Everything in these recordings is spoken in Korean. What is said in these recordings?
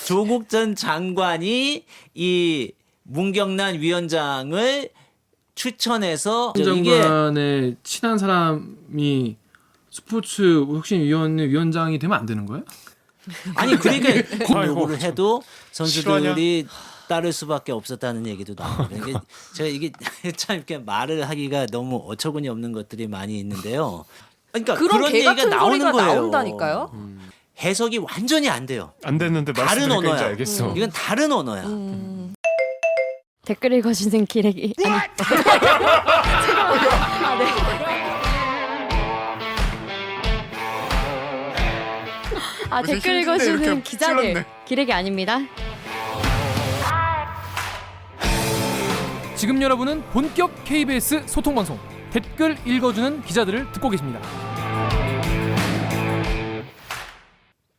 조국 전 장관이 이 문경란 위원장을 추천해서 장관의 친한 사람이 스포츠 혁신위원회 위원장이 되면 안 되는 거예요? 아니 그러니까 요구를 해도 선수들이 따를 수밖에 없었다는 얘기도 나오고 이게 제가 이게 참 이렇게 말을 하기가 너무 어처구니 없는 것들이 많이 있는데요. 그러니까 그런 개 얘기가 같은 나오는 소리가 거예요. 나온다니까요. 해석이 완전히 안 돼요. 안 됐는데 다른 말씀드릴 언어야. 알겠어. 이건 다른 언어야. 댓글 읽어주는 기레기. 아니. 아, 네. 아, 댓글 읽어주는 이렇게 기자들. 찔렀네. 기레기 아닙니다. 지금 여러분은 본격 KBS 소통방송 댓글 읽어주는 기자들을 듣고 계십니다.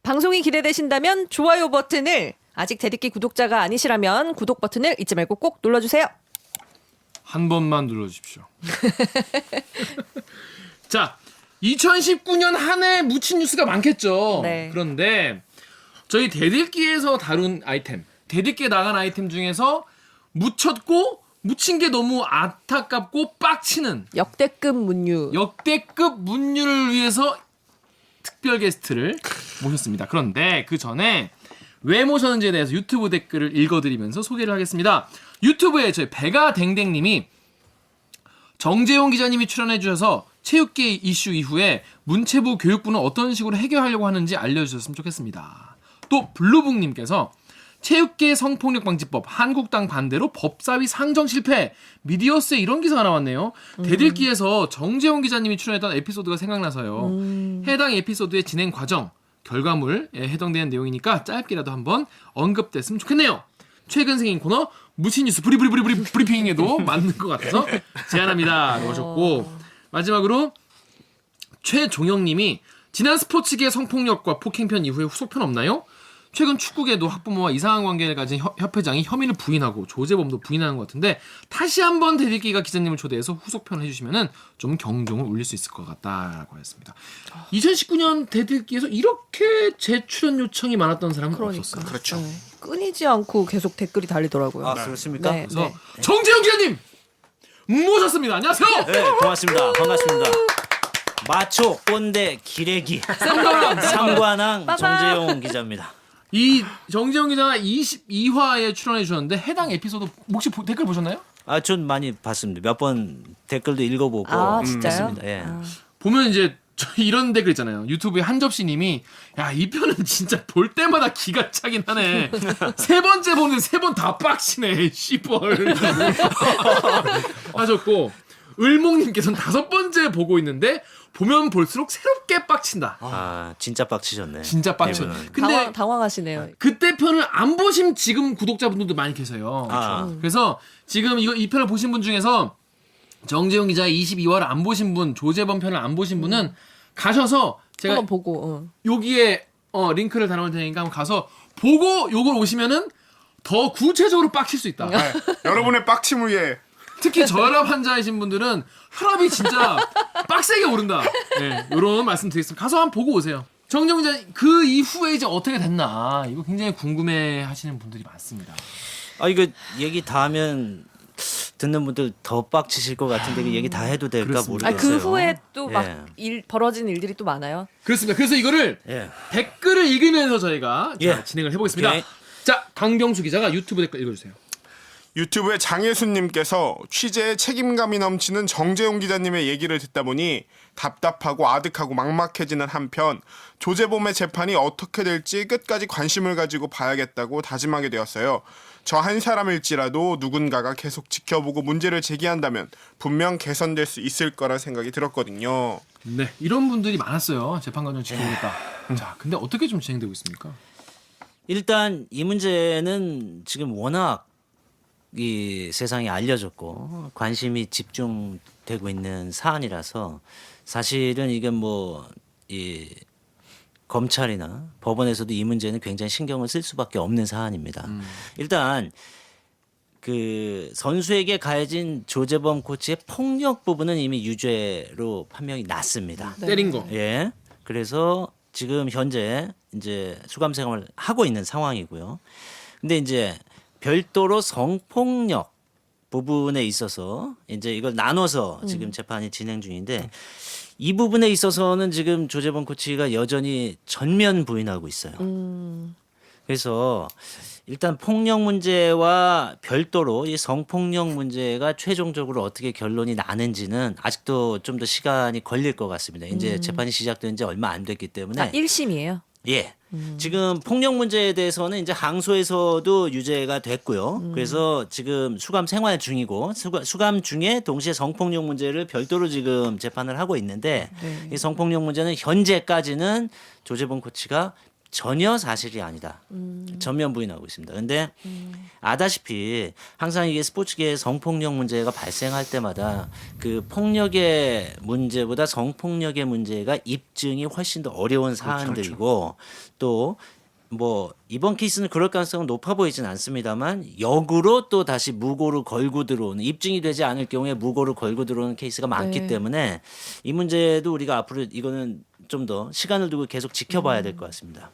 방송이 기대되신다면 좋아요 버튼을, 아직 대듣기 구독자가 아니시라면 구독 버튼을 잊지 말고 꼭 눌러주세요. 한 번만 눌러주십시오. 자, 2019년 한 해 묻힌 뉴스가 많겠죠. 네. 그런데 저희 대들기에서 다룬 아이템, 대들기에 나간 아이템 중에서 묻혔고 묻힌 게 너무 안타깝고 빡치는 역대급 문유. 역대급 문유를 위해서 특별 게스트를 모셨습니다. 그런데 그 전에 왜 모셨는지에 대해서 유튜브 댓글을 읽어드리면서 소개를 하겠습니다. 유튜브에 저희 배가댕댕님이 정재용 기자님이 출연해 주셔서 체육계 이슈 이후에 문체부 교육부는 어떤 식으로 해결하려고 하는지 알려주셨으면 좋겠습니다. 또 블루북님께서 체육계 성폭력 방지법 한국당 반대로 법사위 상정 실패, 미디어스에 이런 기사가 나왔네요. 대들기에서 정재용 기자님이 출연했던 에피소드가 생각나서요. 해당 에피소드의 진행 과정, 결과물에 해당되는 내용이니까 짧게라도 한번 언급됐으면 좋겠네요. 최근 생긴 코너 무신 뉴스 브리핑에도 맞는 것 같아서 제안합니다. 하셨고, 마지막으로 최종영님이 지난 스포츠계 성폭력과 폭행편 이후에 후속편 없나요? 최근 축구계도 학부모와 이상한 관계를 가진 협회장이 혐의를 부인하고 조재범도 부인하는 것 같은데 다시 한번 대들기가 기자님을 초대해서 후속편을 해주시면은 좀 경종을 울릴 수 있을 것 같다라고 했습니다. 2019년 대들기에서 이렇게 재출연 요청이 많았던 사람은 없었어요. 그렇죠. 네. 끊이지 않고 계속 댓글이 달리더라고요. 아 그렇습니까? 네. 그래서 정재영 기자님 모셨습니다. 안녕하세요. 네, 고맙습니다. 반갑습니다. 마초 꼰대 기레기 상관왕 정재용 기자입니다. 이 정재영 기자가 22화에 출연해 주셨는데 해당 에피소드 혹시 댓글 보셨나요? 아, 전 많이 봤습니다. 몇 번 댓글도 읽어보고 아, 진짜요? 했습니다. 예. 보면 이제 저 이런 댓글 있잖아요. 유튜브에 한접시님이 야, 이 편은 진짜 볼 때마다 기가 차긴 하네. 세 번째 보는데 세 번 다 빡치네. 씨벌 하셨고, 을목님께서는 5번째 보고 있는데 보면 볼수록 새롭게 빡친다. 아, 진짜 빡치셨네. 진짜 빡쳐. 이분은. 근데 당황하시네요. 그때 편을 안 보신 지금 구독자분들도 많이 계세요. 아. 그래서 지금 이 편을 보신 분 중에서 정재용 기자의 22화를 안 보신 분, 조재범 편을 안 보신 분은 가셔서 제가 한번 보고. 여기에 링크를 달아놓을 테니까 한번 가서 보고 요걸 오시면은 더 구체적으로 빡칠 수 있다. 네, 여러분의 빡침을 위해 특히 저혈압 환자이신 분들은 혈압이 진짜 빡세게 오른다. 네, 이런 말씀 드리겠습니다. 가서 한번 보고 오세요. 정재용 기자 그 이후에 이제 어떻게 됐나 이거 굉장히 궁금해하시는 분들이 많습니다. 아, 이거 얘기 다 하면 듣는 분들 더 빡치실 것 같은데 그 얘기 다 해도 될까 그렇습니다. 모르겠어요. 그 후에 또 막 예. 벌어진 일들이 또 많아요. 그렇습니다. 그래서 이거를 예. 댓글을 읽으면서 저희가 예. 자, 진행을 해보겠습니다. 오케이. 자, 강병수 기자가 유튜브 댓글 읽어주세요. 유튜브에 장혜순님께서 취재에 책임감이 넘치는 정재용 기자님의 얘기를 듣다 보니 답답하고 아득하고 막막해지는 한편 조재범의 재판이 어떻게 될지 끝까지 관심을 가지고 봐야겠다고 다짐하게 되었어요. 저 한 사람일지라도 누군가가 계속 지켜보고 문제를 제기한다면 분명 개선될 수 있을 거란 생각이 들었거든요. 네, 이런 분들이 많았어요. 재판 과정 지켜보겠다. 자, 근데 어떻게 좀 진행되고 있습니까? 일단 이 문제는 지금 워낙 이 세상에 알려졌고 관심이 집중되고 있는 사안이라서 사실은 이게 뭐 이 검찰이나 법원에서도 이 문제는 굉장히 신경을 쓸 수밖에 없는 사안입니다. 일단 그 선수에게 가해진 조재범 코치의 폭력 부분은 이미 유죄로 판명이 났습니다. 네. 때린 거. 예. 그래서 지금 현재 이제 수감 생활을 하고 있는 상황이고요. 근데 이제 별도로 성폭력 부분에 있어서 이제 이걸 나눠서 지금 재판이 진행 중인데 이 부분에 있어서는 지금 조재범 코치가 여전히 전면 부인하고 있어요. 그래서 일단 폭력 문제와 별도로 이 성폭력 문제가 최종적으로 어떻게 결론이 나는지는 아직도 좀 더 시간이 걸릴 것 같습니다. 이제 재판이 시작된 지 얼마 안 됐기 때문에 1심이에요. 예. 지금 폭력 문제에 대해서는 이제 항소에서도 유죄가 됐고요. 그래서 지금 수감 생활 중이고 수감 중에 동시에 성폭력 문제를 별도로 지금 재판을 하고 있는데 이 성폭력 문제는 현재까지는 조재범 코치가 전혀 사실이 아니다. 전면 부인하고 있습니다. 근데 아다시피 항상 이게 스포츠계에 성폭력 문제가 발생할 때마다 그 폭력의 문제보다 성폭력의 문제가 입증이 훨씬 더 어려운 사안들이고 또 뭐 이번 케이스는 그럴 가능성은 높아 보이진 않습니다만 역으로 또 다시 무고를 걸고 들어오는 입증이 되지 않을 경우에 무고를 걸고 들어오는 케이스가 많기 때문에 이 문제도 우리가 앞으로 이거는 좀 더 시간을 두고 계속 지켜봐야 될 것 같습니다.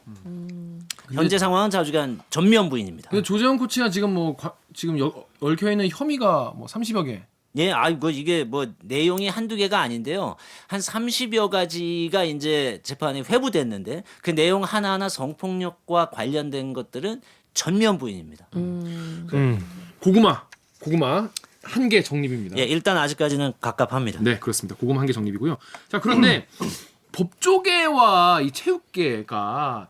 현재 상황은 자주간 전면 부인입니다. 근데 조재원 코치가 지금 지금 얽혀 있는 혐의가 뭐 30여 개. 예, 아이고 이게 뭐 내용이 한두 개가 아닌데요. 한 30여 가지가 이제 재판에 회부됐는데 그 내용 하나하나 성폭력과 관련된 것들은 전면 부인입니다. 고구마 한 개 정립입니다. 예, 일단 아직까지는 갑갑합니다. 네, 그렇습니다. 고구마 한 개 정립이고요. 자, 그런데 법조계와 이 체육계가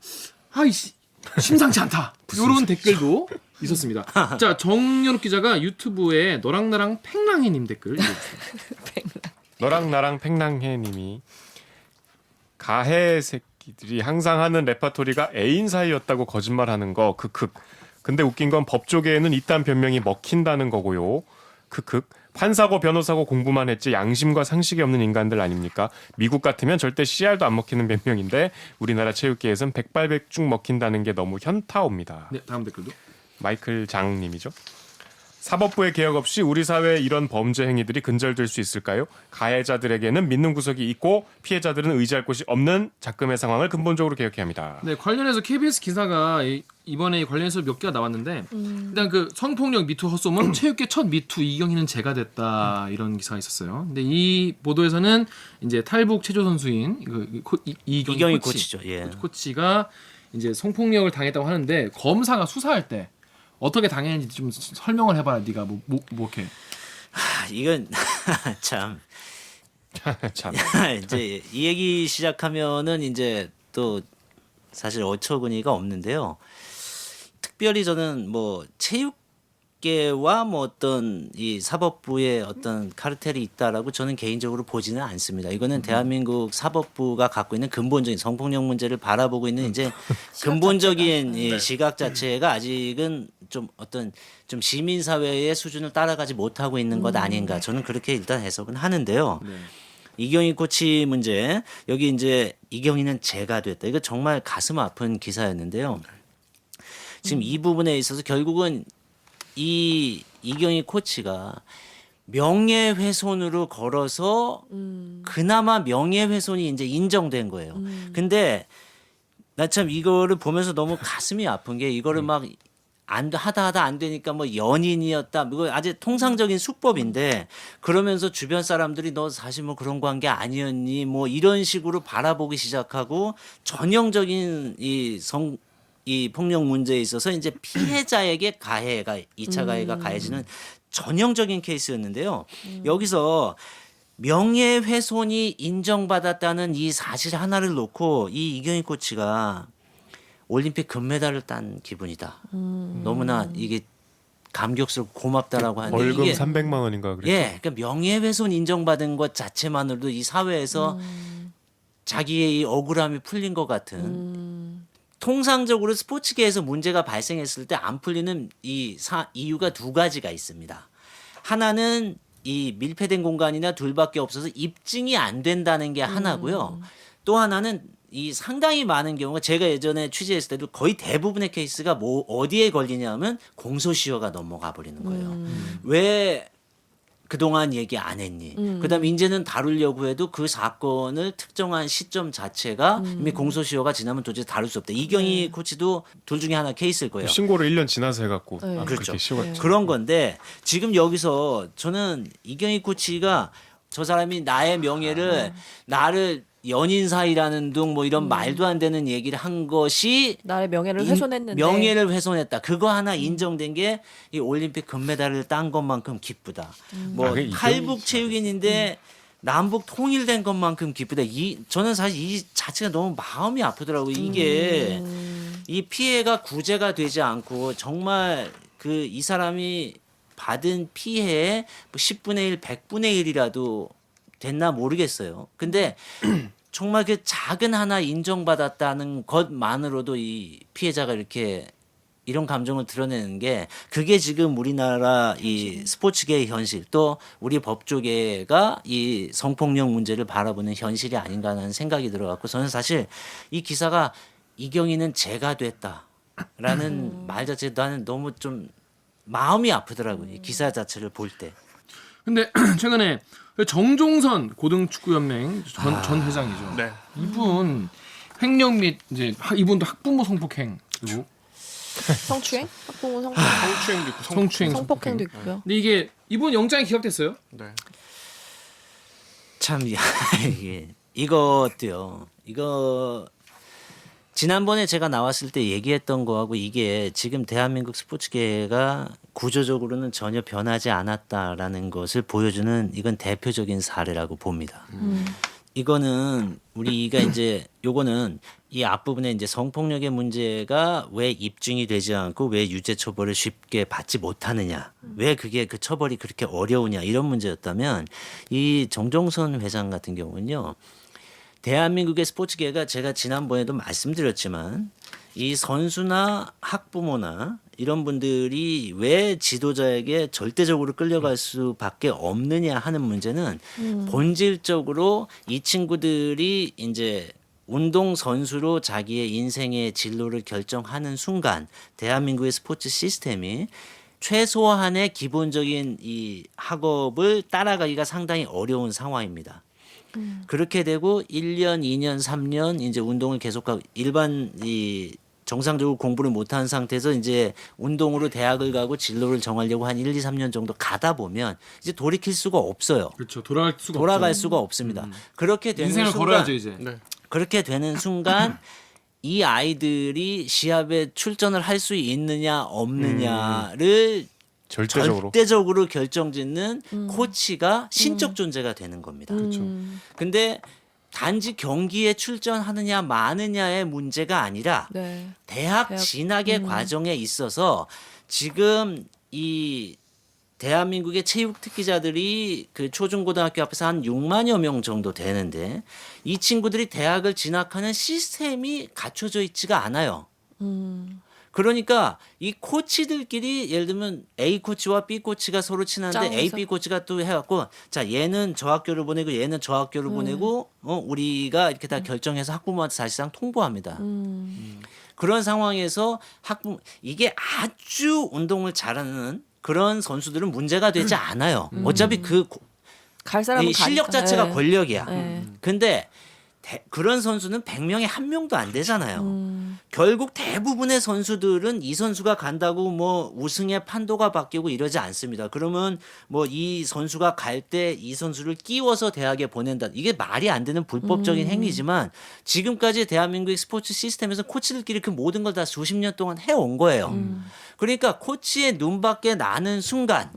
심상치 않다. 이런 댓글도 있었습니다. 자, 정연욱 기자가 유튜브에 너랑 나랑 팽랑이님 댓글 읽어주세요. 너랑 나랑 팽랑해님이 가해 새끼들이 항상 하는 레파토리가 애인 사이였다고 거짓말하는 거 크크. 근데 웃긴 건 법조계에는 이딴 변명이 먹힌다는 거고요. 크크. 판사고 변호사고 공부만 했지 양심과 상식이 없는 인간들 아닙니까? 미국 같으면 절대 CR도 안 먹히는 변명인데 우리나라 체육계에선 백발백중 먹힌다는 게 너무 현타옵니다. 네, 다음 댓글도. 마이클 장님이죠. 사법부의 개혁 없이 우리 사회에 이런 범죄 행위들이 근절될 수 있을까요? 가해자들에게는 믿는 구석이 있고 피해자들은 의지할 곳이 없는 작금의 상황을 근본적으로 개혁해야 합니다. 네, 관련해서 KBS 기사가 이번에 관련해서 몇 개가 나왔는데 일단 그 성폭력 미투 헛소문 체육계 첫 미투 이경희는 제가 됐다 이런 기사가 있었어요. 근데 이 보도에서는 이제 탈북 체조 선수인 이경희 코치죠. 예. 코치가 이제 성폭력을 당했다고 하는데 검사가 수사할 때 어떻게 당했는지 좀 설명을 해봐라. 네가 뭐 이렇게. 이건 참. 참. 이제 이 얘기 시작하면은 이제 또 사실 어처구니가 없는데요. 특별히 저는 뭐 체육계와 뭐 어떤 이 사법부의 어떤 카르텔이 있다라고 저는 개인적으로 보지는 않습니다. 이거는 대한민국 사법부가 갖고 있는 근본적인 성폭력 문제를 바라보고 있는 이제 근본적인 이 시각 자체가 아직은 좀 어떤 좀 시민 사회의 수준을 따라가지 못하고 있는 것 아닌가. 저는 그렇게 일단 해석은 하는데요. 네. 이경희 코치 문제 여기 이제 이경희는 제가 됐다. 이거 정말 가슴 아픈 기사였는데요. 지금 이 부분에 있어서 결국은 이 이경희 코치가 명예훼손으로 걸어서 그나마 명예훼손이 이제 인정된 거예요. 근데 나 참 이거를 보면서 너무 가슴이 아픈 게 이거를 막 하다 안 되니까 뭐 연인이었다. 이거 아주 통상적인 수법인데 그러면서 주변 사람들이 너 사실 뭐 그런 관계 아니었니? 뭐 이런 식으로 바라보기 시작하고 전형적인 이 폭력 문제에 있어서 이제 피해자에게 가해가 2차 가해가 가해지는 전형적인 케이스였는데요. 여기서 명예훼손이 인정받았다는 이 사실 하나를 놓고 이 이경희 코치가 올림픽 금메달을 딴 기분이다. 너무나 이게 감격스럽고 고맙다라고 하는데 월급 이게 300만 원인가 그랬죠. 예, 그러니까 명예훼손 인정받은 것 자체만으로도 이 사회에서 자기의 이 억울함이 풀린 것 같은. 통상적으로 스포츠계에서 문제가 발생했을 때 안 풀리는 이유가 두 가지가 있습니다. 하나는 이 밀폐된 공간이나 둘밖에 없어서 입증이 안 된다는 게 하나고요. 또 하나는 이 상당히 많은 경우가 제가 예전에 취재했을 때도 거의 대부분의 케이스가 뭐 어디에 걸리냐면 공소시효가 넘어가 버리는 거예요. 왜 그동안 얘기 안 했니? 그다음에 이제는 다루려고 해도 그 사건을 특정한 시점 자체가 이미 공소시효가 지나면 도저히 다룰 수 없다. 이경희 코치도 둘 중에 하나 케이스일 거예요. 신고를 1년 지나서 해갖고 네. 그렇죠. 그렇게 쉬웠죠. 그런 건데 지금 여기서 저는 이경희 코치가 저 사람이 나의 명예를 나를 연인 사이라는 둥 뭐 이런 말도 안 되는 얘기를 한 것이 나의 명예를 훼손했는데. 명예를 훼손했다. 그거 하나 인정된 게 이 올림픽 금메달을 딴 것만큼 기쁘다. 뭐 아, 이게 탈북 체육인인데 남북 통일된 것만큼 기쁘다. 저는 사실 이 자체가 너무 마음이 아프더라고요. 이게 이 피해가 구제가 되지 않고 정말 그 이 사람이 받은 피해의 뭐 10분의 1, 100분의 1이라도 됐나 모르겠어요. 근데 정말 그 작은 하나 인정받았다는 것만으로도 이 피해자가 이렇게 이런 감정을 드러내는 게 그게 지금 우리나라 이 스포츠계의 현실 또 우리 법조계가 이 성폭력 문제를 바라보는 현실이 아닌가 하는 생각이 들어갖고 저는 사실 이 기사가 이경희는 죄가 됐다라는 말 자체 나는 너무 좀 마음이 아프더라고요. 이 기사 자체를 볼 때. 근데 최근에 정종선 고등축구연맹 전 회장이죠. 네. 이분 횡령 및 이제 이분도 학부모 성폭행 그리고 성추행? 학부모 성추행? 성추행도 있고 성추행, 성폭행도 있고요. 근데 이게 이분 영장이 기각됐어요. 네. 참 이게 이것도요. 이거 지난번에 제가 나왔을 때 얘기했던 거하고 이게 지금 대한민국 스포츠계가 구조적으로는 전혀 변하지 않았다라는 것을 보여주는 이건 대표적인 사례라고 봅니다. 이거는 우리가 이제 요거는 이 앞부분에 이제 성폭력의 문제가 왜 입증이 되지 않고 왜 유죄 처벌을 쉽게 받지 못하느냐, 왜 그게 그 처벌이 그렇게 어려우냐 이런 문제였다면 이 정종선 회장 같은 경우는요. 대한민국의 스포츠계가 제가 지난번에도 말씀드렸지만 이 선수나 학부모나 이런 분들이 왜 지도자에게 절대적으로 끌려갈 수밖에 없느냐 하는 문제는 본질적으로 이 친구들이 이제 운동 선수로 자기의 인생의 진로를 결정하는 순간 대한민국의 스포츠 시스템이 최소한의 기본적인 이 학업을 따라가기가 상당히 어려운 상황입니다. 그렇게 되고 1년, 2년, 3년 이제 운동을 계속하고 일반 이 정상적으로 공부를 못하는 상태에서 이제 운동으로 대학을 가고 진로를 정하려고 한 1, 2, 3년 정도 가다 보면 이제 돌이킬 수가 없어요. 그렇죠. 돌아갈 돌아갈 수가 없습니다. 그렇게 되는 인생을 순간 걸어야죠 이제. 네. 그렇게 되는 순간 이 아이들이 시합에 출전을 할 수 있느냐 없느냐를 절대적으로 결정짓는 코치가 신적 존재가 되는 겁니다. 근데 단지 경기에 출전하느냐 마느냐의 문제가 아니라 네. 대학 진학의 과정에 있어서 지금 이 대한민국의 체육 특기자들이 그 초중고등학교 앞에서 한 6만여 명 정도 되는데 이 친구들이 대학을 진학하는 시스템이 갖춰져 있지가 않아요. 그러니까 이 코치들끼리 예를 들면 A 코치와 B 코치가 서로 친한데 짱에서. A, B 코치가 또 해갖고 자 얘는 저 학교를 보내고 얘는 저 학교를 보내고 우리가 이렇게 다 결정해서 학부모한테 사실상 통보합니다. 그런 상황에서 이게 아주 운동을 잘하는 그런 선수들은 문제가 되지 않아요. 어차피 갈 사람은 이 실력 가니까. 자체가 네. 권력이야. 네. 근데 그런 선수는 100명에 1명도 안 되잖아요. 결국 대부분의 선수들은 이 선수가 간다고 뭐 우승의 판도가 바뀌고 이러지 않습니다. 그러면 뭐 이 선수가 갈 때 이 선수를 끼워서 대학에 보낸다. 이게 말이 안 되는 불법적인 행위지만 지금까지 대한민국의 스포츠 시스템에서 코치들끼리 그 모든 걸 다 수십 년 동안 해온 거예요. 그러니까 코치의 눈밖에 나는 순간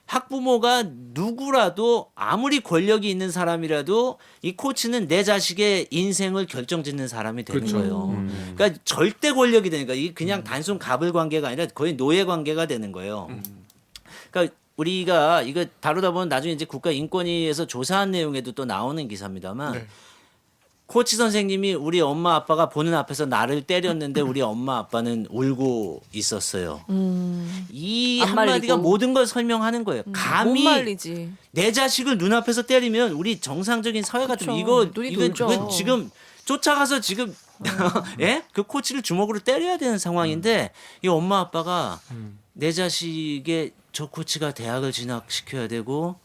학부모가 누구라도 아무리 권력이 있는 사람이라도 이 코치는 내 자식의 인생을 결정짓는 사람이 되는 그렇죠. 거예요. 그러니까 절대 권력이 되니까 이 그냥 단순 갑을 관계가 아니라 거의 노예 관계가 되는 거예요. 그러니까 우리가 이거 다루다 보면 나중에 이제 국가인권위에서 조사한 내용에도 또 나오는 기사입니다만 네. 코치 선생님이 우리 엄마 아빠가 보는 앞에서 나를 때렸는데 우리 엄마 아빠는 울고 있었어요. 이 안 한마디가 말리고. 모든 걸 설명하는 거예요. 못 감히 말리지. 내 자식을 눈앞에서 때리면 우리 정상적인 사회 같은 그쵸. 이거 눈이 이거 돌죠. 지금 쫓아가서 지금 예? 그 코치를 주먹으로 때려야 되는 상황인데 이 엄마 아빠가 내 자식의 저 코치가 대학을 진학시켜야 되고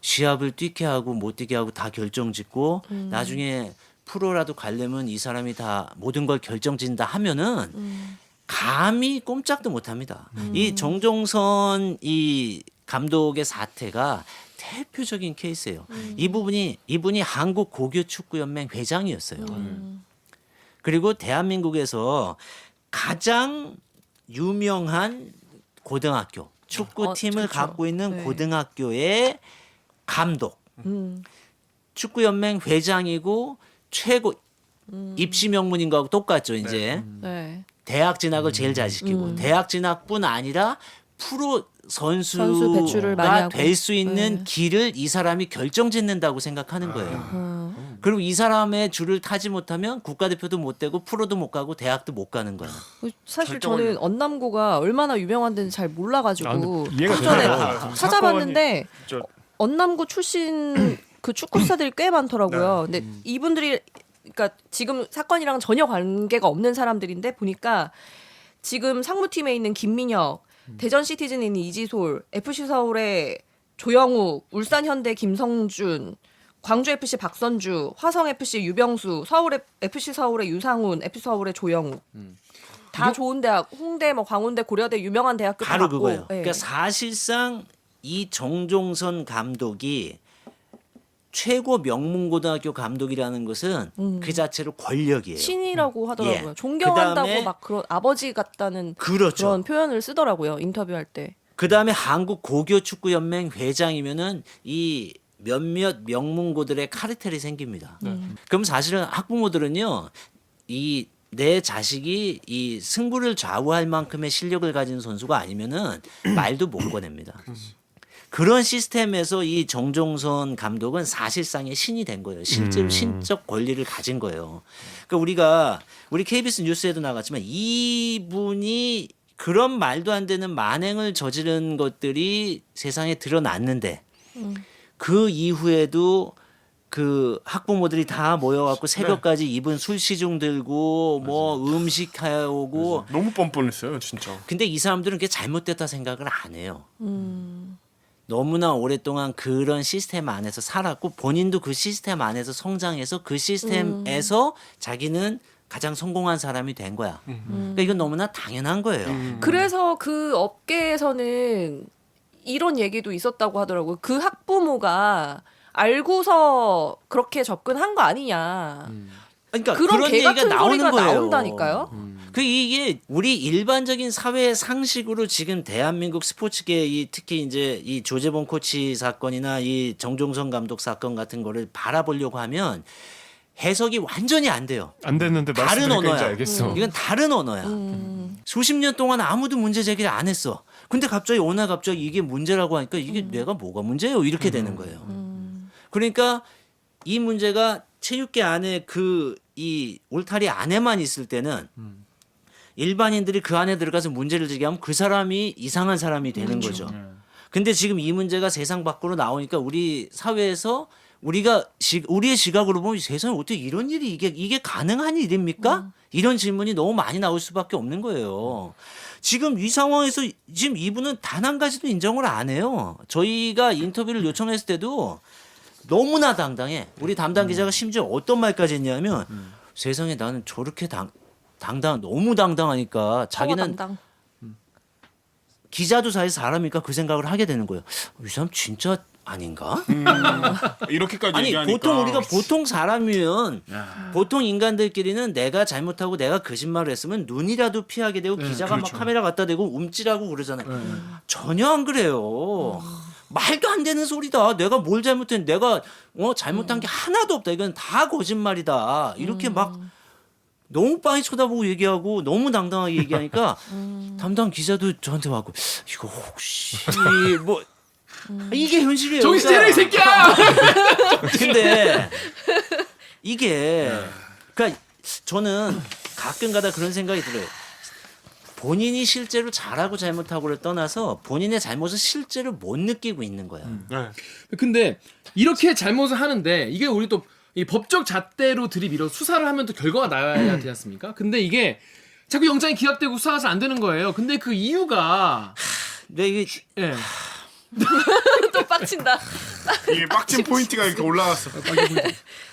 시합을 뛰게 하고 못 뛰게 하고 다 결정짓고 나중에 프로라도 가려면 이 사람이 다 모든 걸 결정짓는다 하면은 감히 꼼짝도 못합니다. 이 정종선 이 감독의 사태가 대표적인 케이스예요. 이분이 한국 고교 축구 연맹 회장이었어요. 그리고 대한민국에서 가장 유명한 고등학교 축구팀을 그렇죠. 갖고 있는 네. 고등학교의 감독, 축구연맹 회장이고 최고 입시 명문인 거하고 똑같죠. 이제 네. 대학 진학을 제일 잘 시키고 대학 진학뿐 아니라 프로 선수 배출을 많이 선수가 하고. 될 수 있는 네. 길을 이 사람이 결정짓는다고 생각하는 거예요. 그리고 이 사람의 줄을 타지 못하면 국가대표도 못 되고 프로도 못 가고 대학도 못 가는 거야. 사실 결정을 저는 언남고가 얼마나 유명한 데는 잘 몰라가지고 아, 근데 이해가 좀 전에 되네요. 찾아봤는데 저- 언남고 출신 그 축구사들이 꽤 많더라고요. 근데 이분들이 그러니까 지금 사건이랑 전혀 관계가 없는 사람들인데 보니까 지금 상무팀에 있는 김민혁, 대전 시티즌에 있는 이지솔, FC 서울의 조영욱, 울산 현대 김성준, 광주 FC 박선주, 화성 FC 유병수, 서울 FC 서울의 유상훈, FC 서울의 조영욱. 다 좋은 대학, 홍대, 뭐 광운대, 고려대 유명한 대학교 다 바로 갔고, 그거예요. 예. 그러니까 사실상 이 정종선 감독이 최고 명문고등학교 감독이라는 것은 그 자체로 권력이에요. 신이라고 하더라고요. 예. 존경한다고 그다음에- 막 그런 아버지 같다는 그렇죠. 그런 표현을 쓰더라고요. 인터뷰할 때. 그다음에 한국 고교 축구 연맹 회장이면은 이 몇몇 명문고들의 카르텔이 생깁니다. 그럼 사실은 학부모들은요. 이 내 자식이 이 승부를 좌우할 만큼의 실력을 가진 선수가 아니면은 말도 못 꺼냅니다. 그런 시스템에서 이 정종선 감독은 사실상의 신이 된 거예요. 실제로 신적 권리를 가진 거예요. 그러니까 우리 KBS 뉴스에도 나갔지만 이분이 그런 말도 안 되는 만행을 저지른 것들이 세상에 드러났는데 그 이후에도 그 학부모들이 다 모여갖고 새벽까지 이분 술 시중 들고 뭐 음식 해오고 너무 뻔뻔했어요, 진짜. 근데 이 사람들은 그게 잘못됐다 생각을 안 해요. 너무나 오랫동안 그런 시스템 안에서 살았고 본인도 그 시스템 안에서 성장해서 그 시스템에서 자기는 가장 성공한 사람이 된 거야. 그러니까 이건 너무나 당연한 거예요. 그래서 그 업계에서는 이런 얘기도 있었다고 하더라고요. 그 학부모가 알고서 그렇게 접근한 거 아니냐. 그러니까 그런 그런 개 얘기가 같은 나오는 소리가 거예요. 나온다니까요. 그 이게 우리 일반적인 사회 상식으로 지금 대한민국 스포츠계 이 특히 이제 이 조재범 코치 사건이나 이 정종선 감독 사건 같은 거를 바라보려고 하면 해석이 완전히 안 돼요. 안 됐는데 다른 말씀드리니까 언어야. 알겠어. 이건 다른 언어야. 수십 년 동안 아무도 문제 제기를 안 했어. 근데 갑자기 어느 날 갑자기 이게 문제라고 하니까 이게 내가 뭐가 문제예요? 이렇게 되는 거예요. 그러니까 이 문제가 체육계 안에 그 이 울타리 안에만 있을 때는 일반인들이 그 안에 들어가서 문제를 제기하면 그 사람이 이상한 사람이 되는 거죠. 근데 지금 이 문제가 세상 밖으로 나오니까 우리 사회에서 우리가 우리의 시각으로 보면 세상에 어떻게 이런 일이 이게 가능한 일입니까? 이런 질문이 너무 많이 나올 수밖에 없는 거예요. 지금 이 상황에서 지금 이분은 단 한 가지도 인정을 안 해요. 저희가 인터뷰를 요청했을 때도 너무나 당당해. 우리 담당 기자가 심지어 어떤 말까지 했냐면 세상에 나는 저렇게 너무 당당하니까 자기는 당당. 기자도 사실 사람이니까 그 생각을 하게 되는 거예요. 이 사람 진짜 아닌가? 이렇게까지 아니 얘기하니까. 보통 우리가 보통 사람이면 보통 인간들끼리는 내가 잘못하고 내가 거짓말을 했으면 눈이라도 피하게 되고 기자가 막 카메라 갖다 대고 움찔하고 그러잖아요. 전혀 안 그래요. 말도 안 되는 소리다. 내가 뭘 잘못했는데 내가 잘못한 게 하나도 없다. 이건 다 거짓말이다. 이렇게 막 너무 빤히 쳐다보고 얘기하고 너무 당당하게 얘기하니까 담당 기자도 저한테 와고 이거 혹시 뭐 이게 현실이에요. 정신 차려 이 새끼야. 근데 이게 그러니까 저는 가끔가다 그런 생각이 들어요. 본인이 실제로 잘하고 잘못하고를 떠나서 본인의 잘못을 실제로 못 느끼고 있는 거야. 네. 근데 이렇게 잘못을 하는데 이게 우리 또 이 법적 잣대로 들이밀어 수사를 하면 또 결과가 나야 되지 않습니까? 근데 이게 자꾸 영장이 기각되고 수사가 잘 안 되는 거예요. 근데 그 이유가 근데 이게 예. 또 빡친다. 이게 빡친 포인트가 이렇게 올라갔어.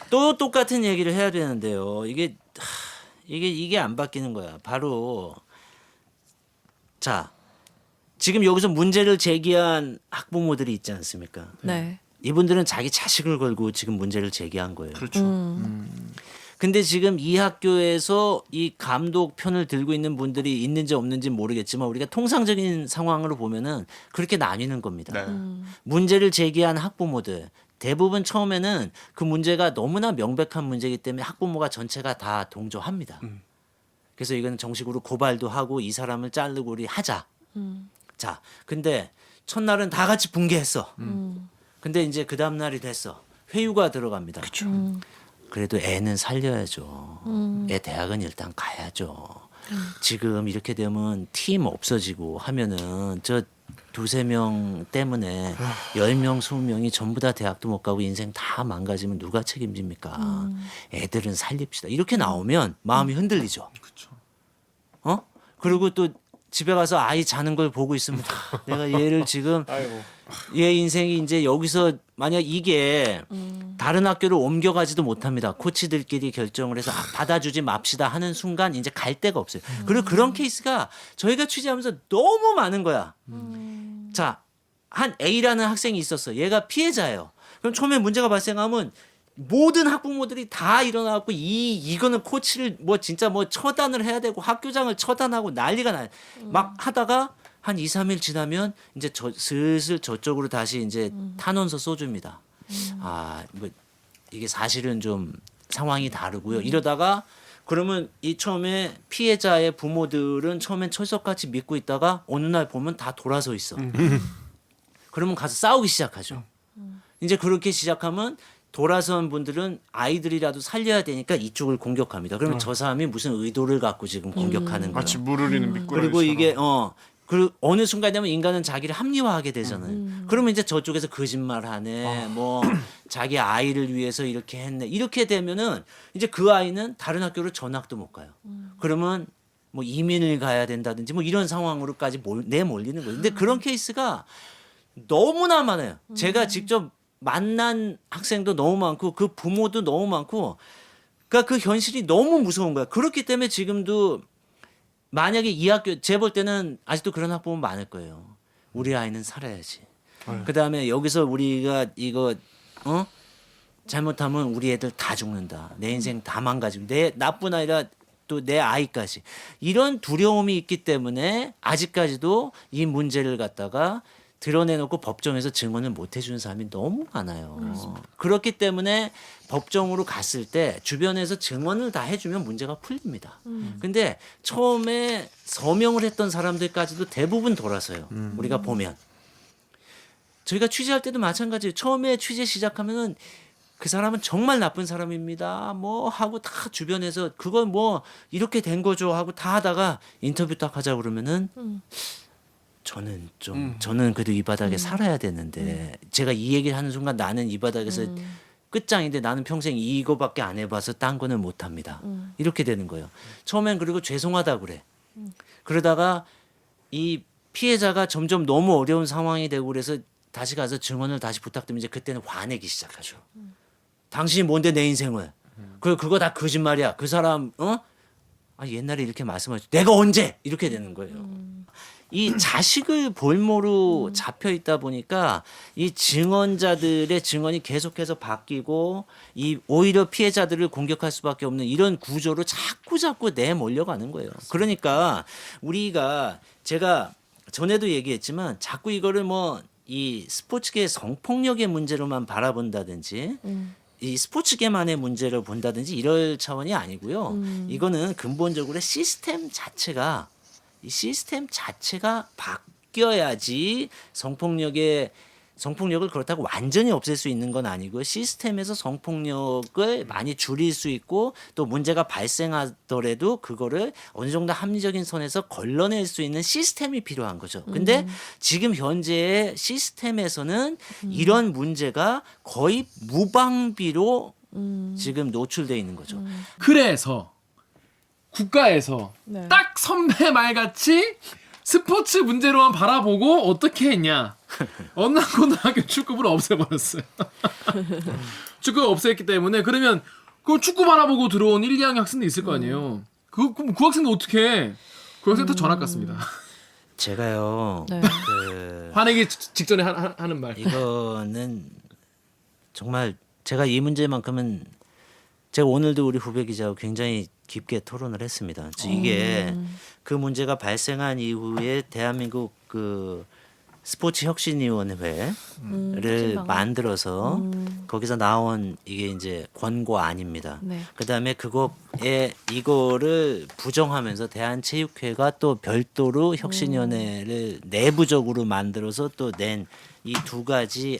또 똑같은 얘기를 해야 되는데요. 이게 안 바뀌는 거야. 바로 자 지금 여기서 문제를 제기한 학부모들이 있지 않습니까? 네. 이분들은 자기 자식을 걸고 지금 문제를 제기한 거예요. 그렇죠. 근데 지금 이 학교에서 이 감독 편을 들고 있는 분들이 있는지 없는지 모르겠지만 우리가 통상적인 상황으로 보면은 그렇게 나뉘는 겁니다. 네. 문제를 제기한 학부모들 대부분 처음에는 그 문제가 너무나 명백한 문제이기 때문에 학부모가 전체가 다 동조합니다. 그래서 이거는 정식으로 고발도 하고 이 사람을 자르고 우리 하자. 자, 근데 첫날은 다 같이 붕괴했어. 근데 이제 그 다음 날이 됐어. 회유가 들어갑니다. 그래도 애는 살려야죠. 애 대학은 일단 가야죠. 지금 이렇게 되면 팀 없어지고 하면은 저 2-3명 때문에 10명, 20명이 전부 다 대학도 못 가고 인생 다 망가지면 누가 책임집니까? 애들은 살립시다. 이렇게 나오면 마음이 흔들리죠. 어? 그리고 또 집에 가서 아이 자는 걸 보고 있으면 내가 얘를 지금 얘 인생이 이제 여기서 만약 이게 다른 학교를 옮겨가지도 못합니다. 코치들끼리 결정을 해서 받아주지 맙시다 하는 순간 이제 갈 데가 없어요. 그리고 그런 케이스가 저희가 취재하면서 너무 많은 거야. 자, 한 A라는 학생이 있었어. 얘가 피해자예요. 그럼 처음에 문제가 발생하면 모든 학부모들이 다 일어나고 이거는 코치를 뭐 진짜 뭐 처단을 해야 되고 학교장을 처단하고 난리가 나요. 막 하다가 한 2-3일 지나면 이제 슬슬 저쪽으로 다시 이제 탄원서 써줍니다. 뭐 이게 사실은 좀 상황이 다르고요. 이러다가 그러면 이 처음에 피해자의 부모들은 처음엔 철석같이 믿고 있다가 어느 날 보면 다 돌아서 있어. 그러면 가서 싸우기 시작하죠. 이제 그렇게 시작하면 돌아선 분들은 아이들이라도 살려야 되니까 이쪽을 공격합니다. 그러면 저 사람이 무슨 의도를 갖고 지금 공격하는 거예요. 마치 물 흐리는 미꾸라지처럼. 그리고 이게 그 어느 순간 되면 인간은 자기를 합리화하게 되잖아요. 그러면 이제 저쪽에서 거짓말하네, 뭐 자기 아이를 위해서 이렇게 했네. 이렇게 되면은 이제 그 아이는 다른 학교로 전학도 못 가요. 그러면 뭐 이민을 가야 된다든지 뭐 이런 상황으로까지 내몰리는 거예요. 근데 그런 케이스가 너무나 많아요. 제가 직접 만난 학생도 너무 많고 그 부모도 너무 많고 그러니까 그 현실이 너무 무서운 거야. 그렇기 때문에 지금도 만약에 이 학교 제 볼 때는 아직도 그런 학부모 많을 거예요. 우리 아이는 살아야지. 그다음에 여기서 우리가 이거 잘못하면 우리 애들 다 죽는다. 내 인생 다 망가지고 내 나뿐 아니라 또 내 아이까지. 이런 두려움이 있기 때문에 아직까지도 이 문제를 갖다가 드러내놓고 법정에서 증언을 못 해주는 사람이 너무 많아요. 그렇기 때문에 법정으로 갔을 때 주변에서 증언을 다 해주면 문제가 풀립니다. 근데 처음에 서명을 했던 사람들까지도 대부분 돌아서요. 우리가 보면. 저희가 취재할 때도 마찬가지예요. 처음에 취재 시작하면은 그 사람은 정말 나쁜 사람입니다. 뭐 하고 다 주변에서 그건 뭐 이렇게 된 거죠 하고 다 하다가 인터뷰 딱 하자 그러면은 저는 그래도 이 바닥에 살아야 되는데 제가 이 얘기를 하는 순간 나는 이 바닥에서 끝장인데 나는 평생 이거밖에 안 해봐서 딴 거는 못합니다. 이렇게 되는 거예요. 처음엔 그리고 죄송하다 그래. 그러다가 이 피해자가 점점 너무 어려운 상황이 되고 그래서 다시 가서 증언을 다시 부탁드리면 이제 그때는 화내기 시작하죠. 당신이 뭔데 내 인생을. 그거 다 거짓말이야. 그 사람 옛날에 이렇게 말씀하셨죠. 내가 언제? 이렇게 되는 거예요. 이 자식을 볼모로 잡혀 있다 보니까 이 증언자들의 증언이 계속해서 바뀌고 이 오히려 피해자들을 공격할 수밖에 없는 이런 구조로 자꾸 내몰려가는 거예요. 그러니까 우리가 제가 전에도 얘기했지만 자꾸 이거를 뭐 이 스포츠계 성폭력의 문제로만 바라본다든지 이 스포츠계만의 문제를 본다든지 이럴 차원이 아니고요. 이거는 근본적으로 시스템 자체가 바뀌어야지 성폭력을 그렇다고 완전히 없앨 수 있는 건 아니고요. 시스템에서 성폭력을 많이 줄일 수 있고 또 문제가 발생하더라도 그거를 어느 정도 합리적인 선에서 걸러낼 수 있는 시스템이 필요한 거죠. 근데 지금 현재의 시스템에서는 이런 문제가 거의 무방비로 지금 노출돼 있는 거죠. 그래서 국가에서 네. 딱 선배 말같이 스포츠 문제로만 바라보고 어떻게 했냐. 언남고등학교 축구부를 없애버렸어요. 축구가 없애기 때문에 그러면 그 축구 바라보고 들어온 1, 2학년 학생도 있을 거 아니에요. 그럼 그 학생도 어떻게 해? 그 학생 다 전학 갔습니다. 제가요. 네. 화내기 직전에 하는 말. 이거는 정말 제가 이 문제만큼은 제가 오늘도 우리 후배 기자하고 굉장히 깊게 토론을 했습니다. 이게 그 문제가 발생한 이후에 대한민국 그 스포츠 혁신위원회를 만들어서 거기서 나온 이게 이제 권고안입니다. 네. 그다음에 그거에 이거를 부정하면서 대한체육회가 또 별도로 혁신위원회를 내부적으로 만들어서 또 낸 이 두 가지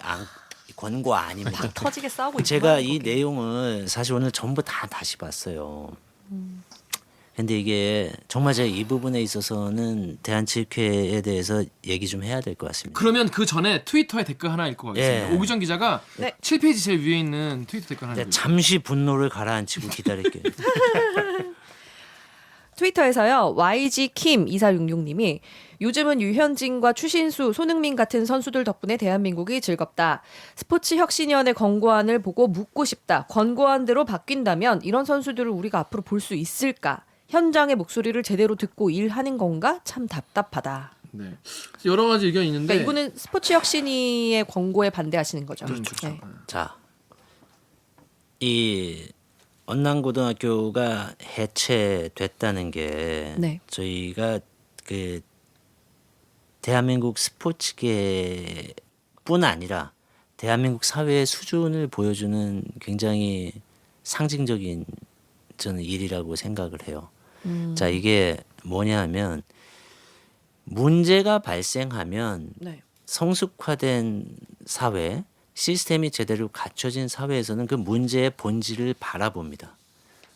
권고안입니다. 막 터지게 싸우고 있구나. 제가 이 거기. 내용을 사실 오늘 전부 다 다시 봤어요. 근데 이게 정말 제가 이 부분에 있어서는 대한체육회에 대해서 얘기 좀 해야 될 것 같습니다. 그러면 그 전에 트위터에 댓글 하나 읽고 가겠습니다. 예. 오규정 기자가 네. 7페이지 제일 위에 있는 트위터 댓글 하나 네, 읽고 잠시 분노를 가라앉히고 기다릴게요. 트위터에서요. YG킴2466님이 요즘은 유현진과 추신수, 손흥민 같은 선수들 덕분에 대한민국이 즐겁다. 스포츠 혁신위원회 권고안을 보고 묻고 싶다. 권고안대로 바뀐다면 이런 선수들을 우리가 앞으로 볼 수 있을까? 현장의 목소리를 제대로 듣고 일하는 건가? 참 답답하다. 네. 여러 가지 의견이 있는데 그러니까 이분은 스포츠 혁신위의 권고에 반대하시는 거죠. 그렇죠. 네. 자, 이 언남고등학교가 해체됐다는 게 네. 저희가 그 대한민국 스포츠계뿐 아니라 대한민국 사회의 수준을 보여주는 굉장히 상징적인 저는 일이라고 생각을 해요. 자, 이게 뭐냐하면 문제가 발생하면 네. 성숙화된 사회, 시스템이 제대로 갖춰진 사회에서는 그 문제의 본질을 바라봅니다.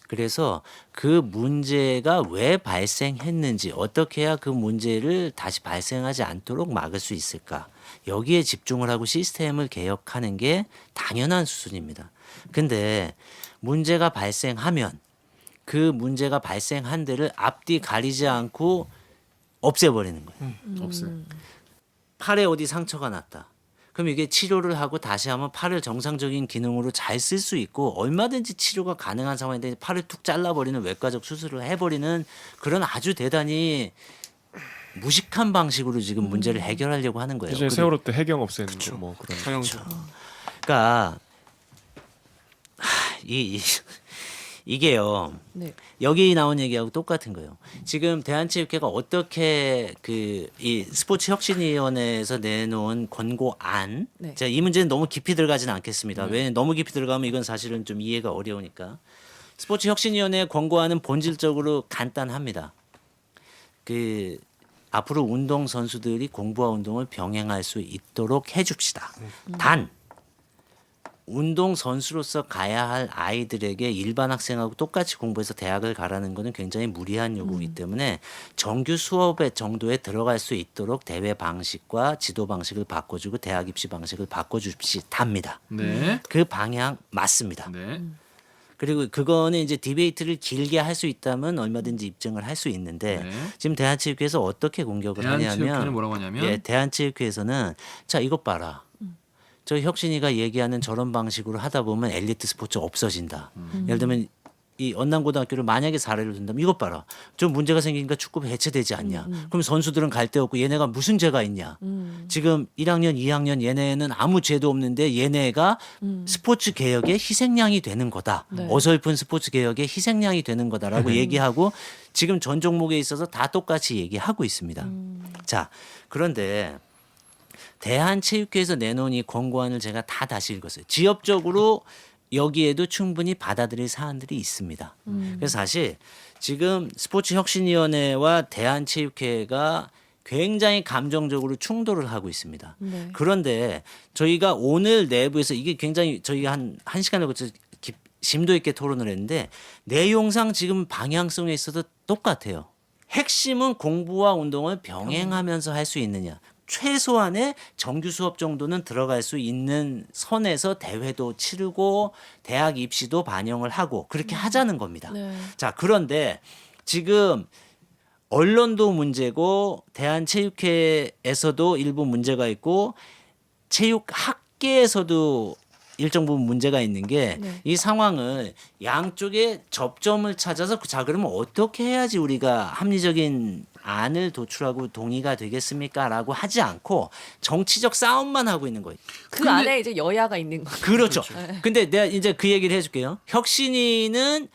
그래서 그 문제가 왜 발생했는지 어떻게 해야 그 문제를 다시 발생하지 않도록 막을 수 있을까? 여기에 집중을 하고 시스템을 개혁하는 게 당연한 수순입니다. 근데 문제가 발생하면 그 문제가 발생한 데를 앞뒤 가리지 않고 없애버리는 거예요. 없어요. 팔에 어디 상처가 났다. 그럼 이게 치료를 하고 다시 하면 팔을 정상적인 기능으로 잘 쓸 수 있고 얼마든지 치료가 가능한 상황인데 팔을 툭 잘라버리는 외과적 수술을 해버리는 그런 아주 대단히 무식한 방식으로 지금 문제를 해결하려고 하는 거예요. 예전에 세월호 때 해경 없애는 거 뭐 그런. 그러니까 이게요. 네. 여기 나온 얘기하고 똑같은 거예요. 지금 대한체육회가 어떻게 그 이 스포츠 혁신위원회에서 내놓은 권고안, 네. 제가 이 문제는 너무 깊이 들어가지는 않겠습니다. 왜냐면 너무 깊이 들어가면 이건 사실은 좀 이해가 어려우니까. 스포츠 혁신위원회 권고안은 본질적으로 간단합니다. 그 앞으로 운동 선수들이 공부와 운동을 병행할 수 있도록 해줍시다. 단 운동 선수로서 가야 할 아이들에게 일반 학생하고 똑같이 공부해서 대학을 가라는 것은 굉장히 무리한 요구이기 때문에 정규 수업의 정도에 들어갈 수 있도록 대회 방식과 지도 방식을 바꿔주고 대학 입시 방식을 바꿔줍시답니다. 네. 그 방향 맞습니다. 네. 그리고 그거는 이제 디베이트를 길게 할 수 있다면 얼마든지 입증을 할 수 있는데 네. 지금 대한체육회에서 어떻게 공격을 대한체육회는 하냐면 뭐라고 하냐면 예, 대한체육회에서는 자 이것 봐라. 저 혁신이가 얘기하는 저런 방식으로 하다 보면 엘리트 스포츠 없어진다. 예를 들면 이 언남고등학교를 만약에 사례를 든다면 이것 봐라. 좀 문제가 생기니까 축구부 해체되지 않냐. 그럼 선수들은 갈 데 없고 얘네가 무슨 죄가 있냐. 지금 1학년, 2학년 얘네는 아무 죄도 없는데 얘네가 스포츠 개혁의 희생양이 되는 거다. 네. 어설픈 스포츠 개혁의 희생양이 되는 거다라고 얘기하고 지금 전 종목에 있어서 다 똑같이 얘기하고 있습니다. 자, 그런데 대한체육회에서 내놓은 이 권고안을 제가 다 다시 읽었어요. 지역적으로 여기에도 충분히 받아들일 사안들이 있습니다. 그래서 사실 지금 스포츠혁신위원회와 대한체육회가 굉장히 감정적으로 충돌을 하고 있습니다. 네. 그런데 저희가 오늘 내부에서 이게 굉장히 저희가 한 시간을 거쳐서 심도 있게 토론을 했는데 내용상 지금 방향성에 있어서 똑같아요. 핵심은 공부와 운동을 병행하면서 할 수 있느냐. 최소한의 정규 수업 정도는 들어갈 수 있는 선에서 대회도 치르고 대학 입시도 반영을 하고 그렇게 하자는 겁니다. 네. 자, 그런데 지금 언론도 문제고 대한체육회에서도 일부 문제가 있고 체육학계에서도 일정 부분 문제가 있는 게 이 상황을 양쪽에 접점을 찾아서 자 그러면 어떻게 해야지 우리가 합리적인 안을 도출하고 동의가 되겠습니까라고 하지 않고 정치적 싸움만 하고 있는 거예요. 그 안에 이제 여야가 있는 거. 그렇죠. 근데 내가 이제 그 얘기를 해줄게요. 혁신이는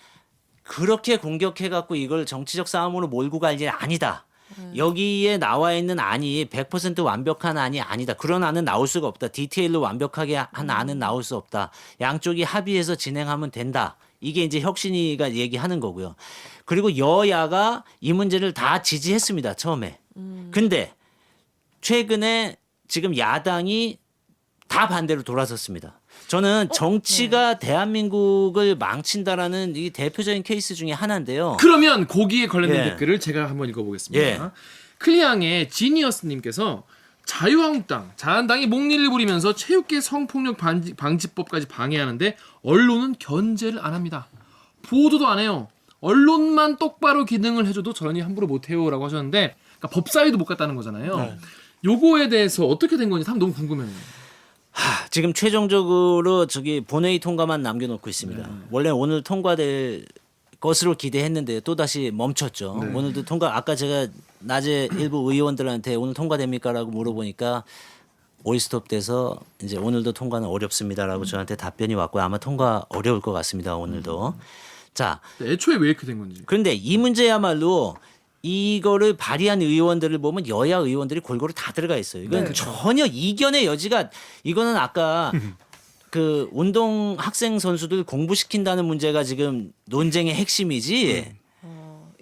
그렇게 공격해갖고 이걸 정치적 싸움으로 몰고 갈 일 아니다. 여기에 나와 있는 안이 100% 완벽한 안이 아니다. 그런 안은 나올 수가 없다. 디테일로 완벽하게 한 안은 나올 수 없다. 양쪽이 합의해서 진행하면 된다. 이게 이제 혁신이가 얘기하는 거고요. 그리고 여야가 이 문제를 다 지지했습니다. 처음에. 근데 최근에 지금 야당이 다 반대로 돌아섰습니다. 저는 정치가 대한민국을 망친다라는 이 대표적인 케이스 중에 하나인데요. 그러면 거기에 관련된 예. 댓글을 제가 한번 읽어보겠습니다. 예. 클리앙의 지니어스님께서 자유한국당, 자한당이 목리를 부리면서 체육계 성폭력 방지법까지 방해하는데 언론은 견제를 안 합니다. 보도도 안 해요. 언론만 똑바로 기능을 해줘도 저런이 함부로 못해요라고 하셨는데 그러니까 법사위도 못 갔다는 거잖아요. 요거에 대해서 어떻게 된 건지 참 너무 궁금해요. 지금 최종적으로 저기 본회의 통과만 남겨놓고 있습니다. 원래 오늘 통과될 것으로 기대했는데 또 다시 멈췄죠. 오늘도 통과. 아까 제가 낮에 일부 의원들한테 오늘 통과됩니까라고 물어보니까 올스톱돼서 이제 오늘도 통과는 어렵습니다라고 저한테 답변이 왔고 아마 통과 어려울 것 같습니다. 오늘도. 자, 애초에 왜 이렇게 된 건지. 그런데 이 문제야말로 이거를 발의한 의원들을 보면 여야 의원들이 골고루 다 들어가 있어요. 이건 전혀 이견의 여지가 이거는 아까 그 운동 학생 선수들 공부시킨다는 문제가 지금 논쟁의 핵심이지.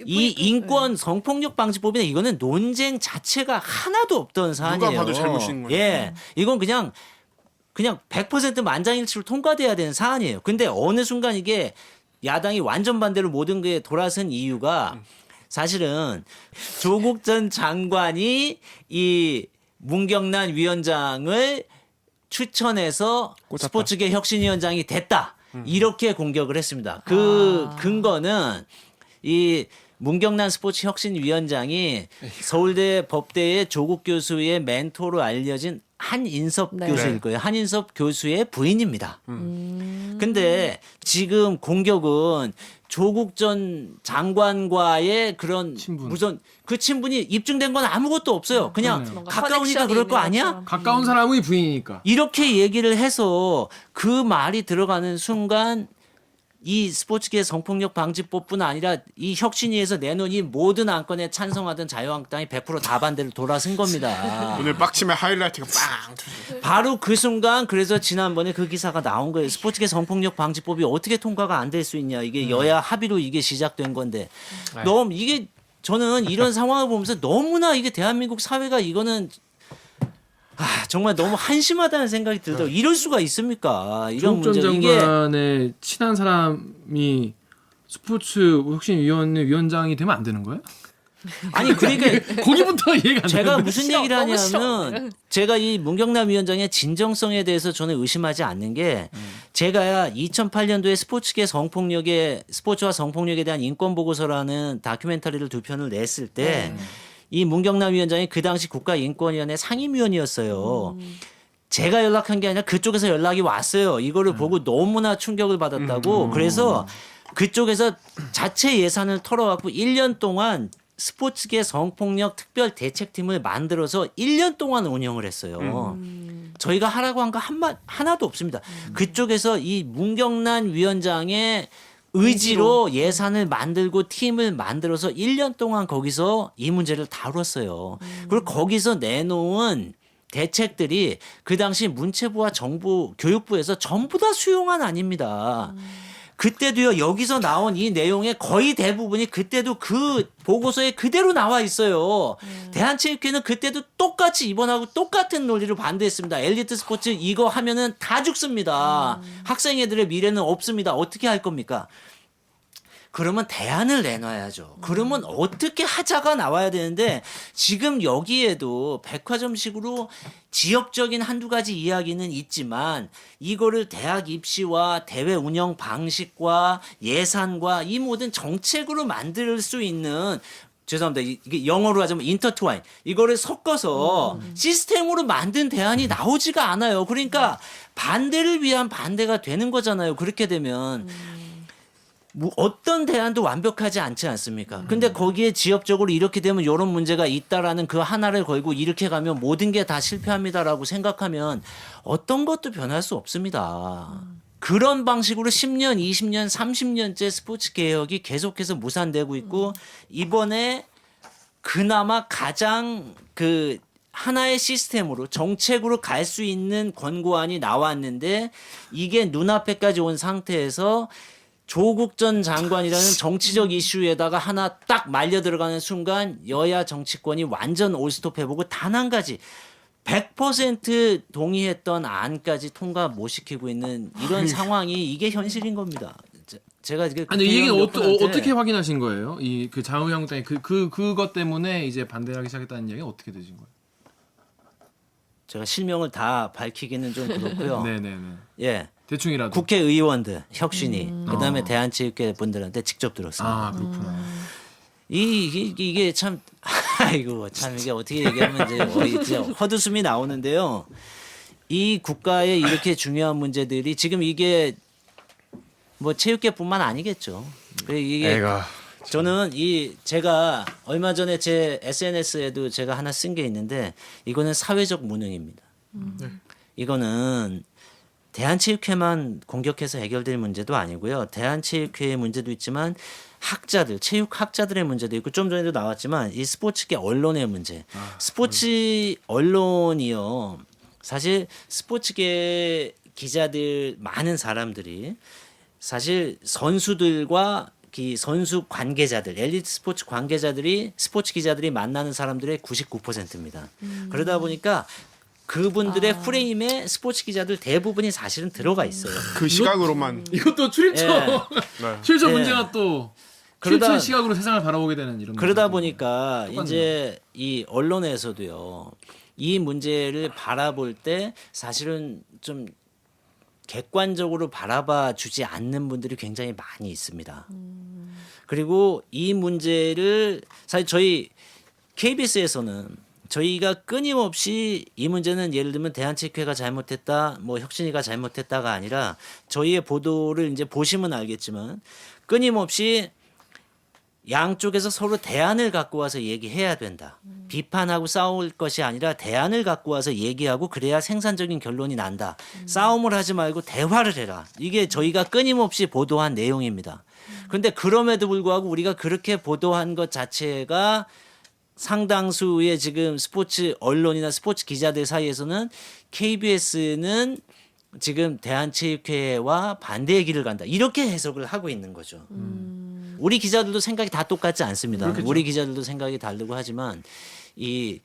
이 인권 성폭력 방지법이나 이거는 논쟁 자체가 하나도 없던 사안이에요. 누가 봐도 잘못인 거예요. 예, 이건 그냥 100% 만장일치로 통과돼야 되는 사안이에요. 근데 어느 순간 이게 야당이 완전 반대로 모든 게 돌아선 이유가 사실은 조국 전 장관이 이 문경란 위원장을 추천해서 꽂았다. 스포츠계 혁신위원장이 됐다. 이렇게 공격을 했습니다. 그 근거는 이 문경란 스포츠 혁신위원장이 서울대 법대의 조국 교수의 멘토로 알려진 한인섭 교수일 거예요. 한인섭 교수의 부인입니다. 근데 지금 공격은 조국 전 장관과의 그런 친분. 무슨 그 친분이 입증된 건 아무것도 없어요. 그냥 뭔가 가까우니까 그럴 거 커넥션이 있는 아니야? 것처럼. 가까운 사람의 부인이니까. 이렇게 얘기를 해서 그 말이 들어가는 순간 이 스포츠계 성폭력 방지법뿐 아니라 이 혁신위에서 내놓은 이 모든 안건에 찬성하던 자유한국당이 100%다 반대로 돌아선 겁니다. 오늘 빡침의 하이라이트가 빵. 바로 그 순간 그래서 지난번에 그 기사가 나온 거예요. 스포츠계 성폭력 방지법이 어떻게 통과가 안 될 수 있냐. 이게 여야 합의로 이게 시작된 건데. 너무 이게 저는 이런 상황을 보면서 너무나 이게 대한민국 사회가 이거는 정말 너무 한심하다는 생각이 들더라고요. 이럴 수가 있습니까? 이런 조국 전 문제 이게 장관의 친한 사람이 스포츠 혁신위원장이 되면 안 되는 거예요? 아니 그러니까 거기부터 이해가 안 제가 되는데. 무슨 싫어, 얘기를 너무 싫어. 하냐면 제가 이 문경남 위원장의 진정성에 대해서 저는 의심하지 않는 게 제가 2008년도에 스포츠와 성폭력에 대한 인권 보고서라는 다큐멘터리를 2편을 냈을 때 이 문경남 위원장이 그 당시 국가인권위원회 상임위원이었어요. 제가 연락한 게 아니라 그쪽에서 연락이 왔어요. 이거를 보고 너무나 충격을 받았다고. 그래서 그쪽에서 자체 예산을 털어갖고 1년 동안 스포츠계 성폭력 특별 대책팀을 만들어서 1년 동안 운영을 했어요. 저희가 하라고 한 거 하나도 없습니다. 그쪽에서 이 문경란 위원장의 의지로 예산을 만들고 팀을 만들어서 1년 동안 거기서 이 문제를 다뤘어요. 그리고 거기서 내놓은 대책들이 그 당시 문체부와 정부 교육부에서 전부 다 수용안 아닙니다. 그때도요 여기서 나온 이 내용의 거의 대부분이 그때도 그 보고서에 그대로 나와 있어요. 대한체육회는 그때도 똑같이 이번하고 똑같은 논리로 반대했습니다. 엘리트 스포츠 이거 하면은 다 죽습니다. 학생 애들의 미래는 없습니다. 어떻게 할 겁니까? 그러면 대안을 내놔야죠. 그러면 어떻게 하자가 나와야 되는데 지금 여기에도 백화점식으로 지역적인 한두 가지 이야기는 있지만 이거를 대학 입시와 대회 운영 방식과 예산과 이 모든 정책으로 만들 수 있는 죄송합니다. 이게 영어로 하자면 인터트와인. 이거를 섞어서 시스템으로 만든 대안이 나오지가 않아요. 그러니까 반대를 위한 반대가 되는 거잖아요. 그렇게 되면 뭐 어떤 대안도 완벽하지 않지 않습니까? 근데 거기에 지역적으로 이렇게 되면 이런 문제가 있다라는 그 하나를 걸고 이렇게 가면 모든 게 다 실패합니다라고 생각하면 어떤 것도 변할 수 없습니다. 그런 방식으로 10년, 20년, 30년째 스포츠 개혁이 계속해서 무산되고 있고 이번에 그나마 가장 그 하나의 시스템으로 정책으로 갈 수 있는 권고안이 나왔는데 이게 눈앞에까지 온 상태에서 조국 전 장관이라는 정치적 이슈에다가 하나 딱 말려 들어가는 순간 여야 정치권이 완전 올스톱해보고 단 한 가지 100% 동의했던 안까지 통과 못 시키고 있는 이런 상황이 이게 현실인 겁니다. 제가 이게 아니 이 얘기는 국회의원 몇 분한테 어떻게 확인하신 거예요? 이 그 자유한국당이 그것 때문에 이제 반대를 하기 시작했다는 이야기는 어떻게 되신 거예요? 제가 실명을 다 밝히기는 좀 그렇고요. 네네네. 예. 대충이라도. 국회의원들 혁신이 그다음에 대한체육회 분들한테 직접 들었습니다. 아 그렇구나. 이게 참 아이고 참 이게 어떻게 얘기하면 이제 헛웃음이 나오는데요. 이 국가의 이렇게 중요한 문제들이 지금 이게 뭐 체육계뿐만 아니겠죠. 이게 애가 저는 제가 얼마 전에 제 SNS에도 제가 하나 쓴 게 있는데 이거는 사회적 무능입니다. 이거는 대한체육회만 공격해서 해결될 문제도 아니고요. 대한체육회의 문제도 있지만 학자들, 체육학자들의 문제도 있고 좀 전에도 나왔지만 이 스포츠계 언론의 문제. 스포츠 언론이요. 사실 스포츠계 기자들 많은 사람들이 사실 선수들과 선수 관계자들, 엘리트 스포츠 관계자들이 스포츠 기자들이 만나는 사람들의 99%입니다. 그러다 보니까 그분들의 프레임에 스포츠 기자들 대부분이 사실은 들어가 있어요. 그 시각으로만 이것도 출입처 네. 출입처 예. 문제가 또 그러다- 출입처 시각으로 세상을 바라보게 되는 이런 그러다 문제도 보니까 똑같네요. 이제 이 언론에서도요. 이 문제를 바라볼 때 사실은 좀 객관적으로 바라봐 주지 않는 분들이 굉장히 많이 있습니다. 그리고 이 문제를 사실 저희 KBS에서는 저희가 끊임없이 이 문제는 예를 들면 대한체육회가 잘못했다, 뭐 혁신이가 잘못했다가 아니라 저희의 보도를 이제 보시면 알겠지만 끊임없이 양쪽에서 서로 대안을 갖고 와서 얘기해야 된다. 비판하고 싸울 것이 아니라 대안을 갖고 와서 얘기하고 그래야 생산적인 결론이 난다. 싸움을 하지 말고 대화를 해라. 이게 저희가 끊임없이 보도한 내용입니다. 그런데 그럼에도 불구하고 우리가 그렇게 보도한 것 자체가 상당수의 지금 스포츠 언론이나 스포츠 기자들 사이에서는 KBS는 지금 대한체육회와 반대의 길을 간다. 이렇게 해석을 하고 있는 거죠. 우리 기자들도 생각이 다 똑같지 않습니다. 그렇겠죠. 우리 기자들도 생각이 다르고 하지만 이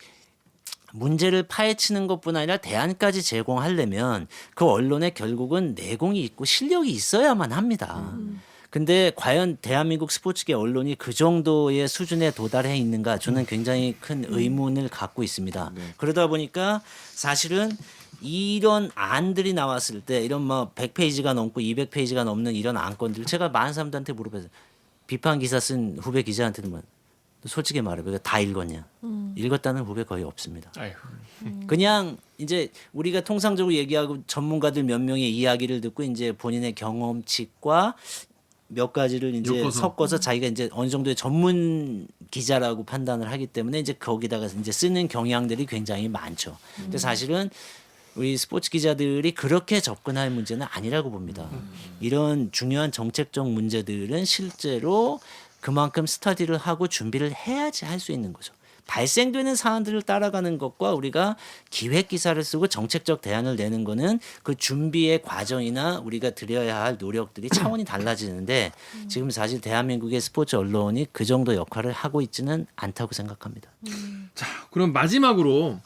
문제를 파헤치는 것뿐 아니라 대안까지 제공하려면 그 언론에 결국은 내공이 있고 실력이 있어야만 합니다. 근데 과연 대한민국 스포츠계 언론이 그 정도의 수준에 도달해 있는가 저는 굉장히 큰 의문을 갖고 있습니다. 그러다 보니까 사실은 이런 안들이 나왔을 때 이런 뭐 100페이지가 넘고 200페이지가 넘는 이런 안건들 제가 많은 사람들한테 물어봐서 비판 기사 쓴 후배 기자한테도 뭐 솔직히 말해 다 읽었냐? 읽었다는 후배 거의 없습니다. 아이고. 그냥 이제 우리가 통상적으로 얘기하고 전문가들 몇 명의 이야기를 듣고 이제 본인의 경험칙과 몇 가지를 이제 엮어서. 섞어서 자기가 이제 어느 정도의 전문 기자라고 판단을 하기 때문에 이제 거기다가 이제 쓰는 경향들이 굉장히 많죠. 근데 사실은 우리 스포츠 기자들이 그렇게 접근할 문제는 아니라고 봅니다. 이런 중요한 정책적 문제들은 실제로 그만큼 스터디를 하고 준비를 해야지 할 수 있는 거죠. 발생되는 사안들을 따라가는 것과 우리가 기획 기사를 쓰고 정책적 대안을 내는 거는 그 준비의 과정이나 우리가 들여야 할 노력들이 차원이 달라지는데 지금 사실 대한민국의 스포츠 언론이 그 정도 역할을 하고 있지는 않다고 생각합니다. 자, 그럼 마지막으로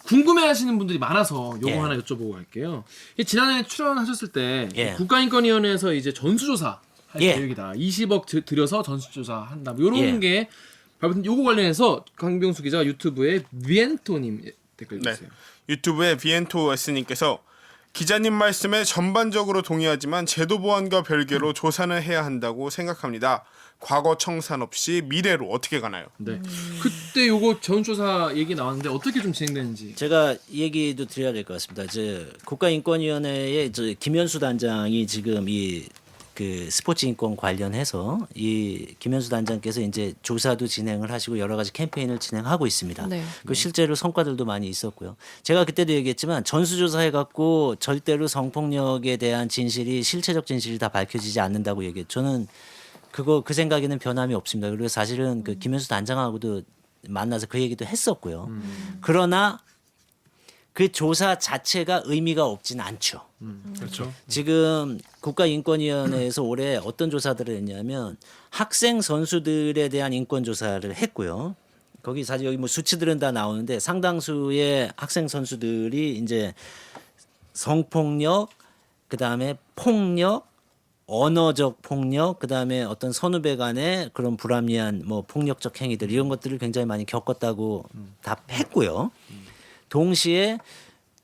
궁금해하시는 분들이 많아서 요거 예. 하나 여쭤보고 갈게요. 지난해 출연하셨을 때 예. 국가인권위원회에서 이제 전수조사 할 예. 계획이다. 20억 들여서 전수조사 한다. 뭐 이런 예. 게 요거 관련해서 강병수 기자가 유튜브에 비엔토님 댓글 네. 주세요. 유튜브에 비엔토 S님께서 기자님 말씀에 전반적으로 동의하지만 제도 보완과 별개로 조사는 해야 한다고 생각합니다. 과거 청산 없이 미래로 어떻게 가나요? 네. 그때 요거 전조사 얘기 나왔는데 어떻게 좀 진행되는지. 제가 이 얘기도 드려야 될 것 같습니다. 국가인권위원회의 김현수 단장이 지금 그 스포츠 인권 관련해서 이 김현수 단장께서 이제 조사도 진행을 하시고 여러 가지 캠페인을 진행하고 있습니다. 네. 그 실제로 성과들도 많이 있었고요. 제가 그때도 얘기했지만 전수조사해 갖고 절대로 성폭력에 대한 진실이 실체적 진실이 다 밝혀지지 않는다고 얘기했죠. 저는 그 생각에는 변함이 없습니다. 그리고 사실은 그 김현수 단장하고도 만나서 그 얘기도 했었고요. 그러나 그 조사 자체가 의미가 없진 않죠. 그렇죠. 지금 국가인권위원회에서 올해 어떤 조사들을 했냐면 학생 선수들에 대한 인권 조사를 했고요. 거기 사실 여기 뭐 수치들은 다 나오는데 상당수의 학생 선수들이 이제 성폭력, 그다음에 폭력, 언어적 폭력, 그다음에 어떤 선후배 간의 그런 불합리한 뭐 폭력적 행위들 이런 것들을 굉장히 많이 겪었다고 답했고요. 동시에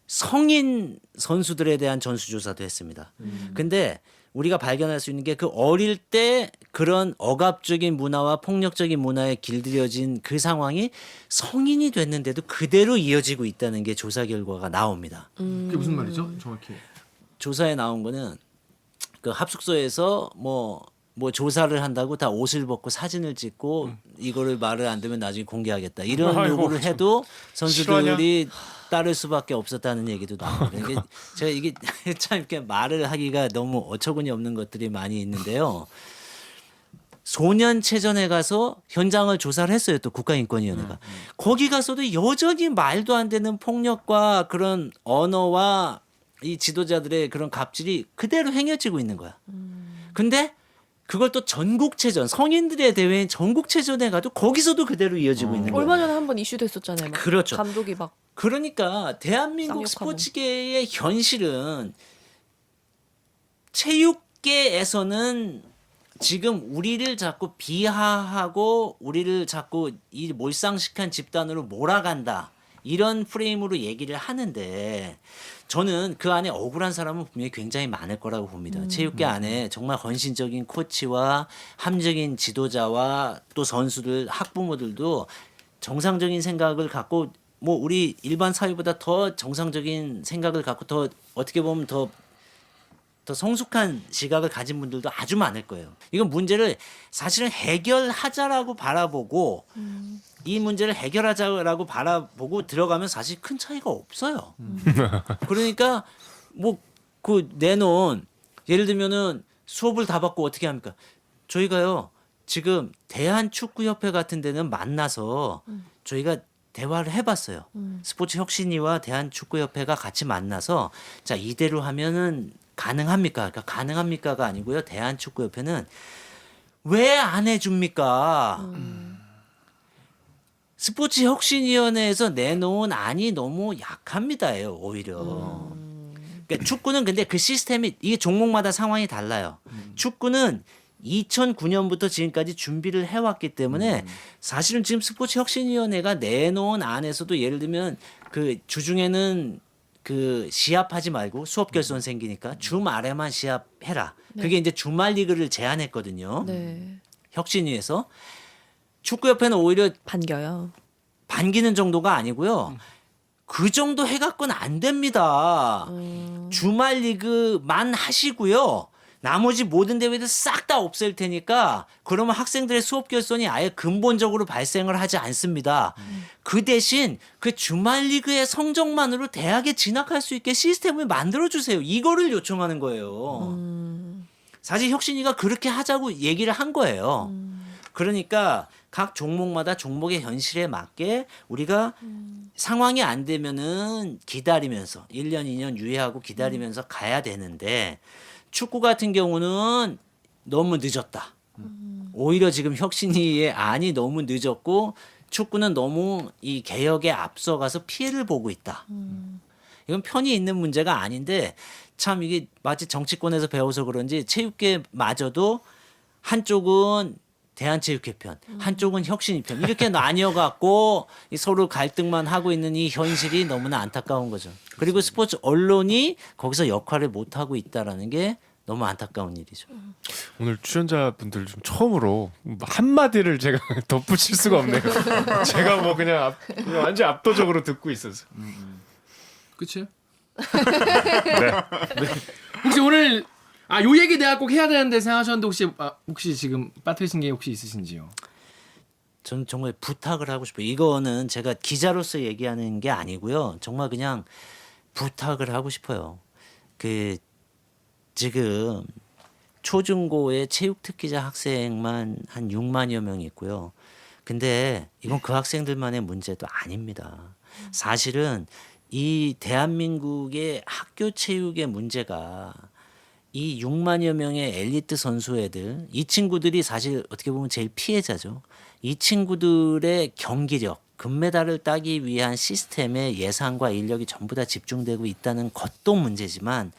성인 선수들에 대한 전수조사도 했습니다. 근데 우리가 발견할 수 있는 게 그 어릴 때 그런 억압적인 문화와 폭력적인 문화에 길들여진 그 상황이 성인이 됐는데도 그대로 이어지고 있다는 게 조사 결과가 나옵니다. 그게 무슨 말이죠? 정확히. 조사에 나온 거는 그 합숙소에서 뭐 조사를 한다고 다 옷을 벗고 사진을 찍고 이거를 말을 안 되면 나중에 공개하겠다 이런 아이고, 요구를 해도 선수들이 실화냐? 따를 수밖에 없었다는 얘기도 나오고 제가 이게 참 이렇게 말을 하기가 너무 어처구니 없는 것들이 많이 있는데요. 소년체전에 가서 현장을 조사를 했어요. 또 국가인권위원회가. 거기 가서도 여전히 말도 안 되는 폭력과 그런 언어와 이 지도자들의 그런 갑질이 그대로 행해지고 있는 거야. 근데 그걸 또 전국체전, 성인들의 대회인 전국체전에 가도 거기서도 그대로 이어지고 있는 거야. 얼마 전에 한번 이슈됐었잖아요. 막. 그렇죠. 감독이 막 그러니까 대한민국 쌍욕하고. 스포츠계의 현실은 체육계에서는 지금 우리를 자꾸 비하하고 우리를 자꾸 이 몰상식한 집단으로 몰아간다. 이런 프레임으로 얘기를 하는데 저는 그 안에 억울한 사람은 분명히 굉장히 많을 거라고 봅니다. 체육계 안에 정말 헌신적인 코치와 함적인 지도자와 또 선수들, 학부모들도 정상적인 생각을 갖고 뭐 우리 일반 사회보다 더 정상적인 생각을 갖고 더 어떻게 보면 더 성숙한 시각을 가진 분들도 아주 많을 거예요. 이건 문제를 사실은 해결하자라고 바라보고 이 문제를 해결하자라고 바라보고 들어가면 사실 큰 차이가 없어요. 그러니까 뭐 그 내놓은 예를 들면은 수업을 다 받고 어떻게 합니까? 저희가요 지금 대한축구협회 같은 데는 만나서 저희가 대화를 해봤어요. 스포츠 혁신위와 대한축구협회가 같이 만나서 자 이대로 하면은 가능합니까? 그러니까 가능합니까가 아니고요. 대한축구협회는 왜 안 해줍니까? 스포츠 혁신위원회에서 내놓은 안이 너무 약합니다예요. 오히려. 그러니까 축구는 근데 그 시스템이 이게 종목마다 상황이 달라요. 축구는 2009년부터 지금까지 준비를 해왔기 때문에 사실은 지금 스포츠 혁신위원회가 내놓은 안에서도 예를 들면 그 주중에는 그 시합하지 말고 수업 결손 생기니까 주말에만 시합해라. 그게 이제 주말 리그를 제안했거든요. 네. 혁신위에서 축구협회는 오히려 반겨요. 반기는 정도가 아니고요. 그 정도 해갖고는 안 됩니다. 주말 리그만 하시고요. 나머지 모든 대회들 싹 다 없앨 테니까 그러면 학생들의 수업 결손이 아예 근본적으로 발생을 하지 않습니다. 그 대신 그 주말 리그의 성적만으로 대학에 진학할 수 있게 시스템을 만들어 주세요. 이거를 요청하는 거예요. 사실 혁신이가 그렇게 하자고 얘기를 한 거예요. 그러니까 각 종목마다 종목의 현실에 맞게 우리가 상황이 안 되면은 기다리면서 1년, 2년 유예하고 기다리면서 가야 되는데 축구 같은 경우는 너무 늦었다. 오히려 지금 혁신위의 안이 너무 늦었고 축구는 너무 이 개혁에 앞서가서 피해를 보고 있다. 이건 편히 있는 문제가 아닌데 참 이게 마치 정치권에서 배워서 그런지 체육계마저도 한쪽은 대한체육회 편, 한쪽은 혁신이 편 이렇게 나뉘어갖고 서로 갈등만 하고 있는 이 현실이 너무나 안타까운 거죠. 그리고 스포츠 언론이 거기서 역할을 못 하고 있다라는 게 너무 안타까운 일이죠. 오늘 출연자분들 좀 처음으로 한마디를 제가 덧붙일 수가 없네요. 제가 뭐 그냥 완전 압도적으로 듣고 있어서. 그치? 네. 혹시 오늘 요 얘기 내가 꼭 해야 되는데 생각하셨는데 혹시 지금 빠뜨리신 게 혹시 있으신지요? 저는 정말 부탁을 하고 싶어요. 이거는 제가 기자로서 얘기하는 게 아니고요. 정말 그냥 부탁을 하고 싶어요. 지금 초중고의 체육 특기자 학생만 한 6만여 명이 있고요. 근데 이건 그 학생들만의 문제도 아닙니다. 사실은 이 대한민국의 학교 체육의 문제가 이 6만여 명의 엘리트 선수 애들, 이 친구들이 사실 어떻게 보면 제일 피해자죠. 이 친구들의 경기력, 금메달을 따기 위한 시스템의 예산과 인력이 전부 다 집중되고 있다는 것도 문제지만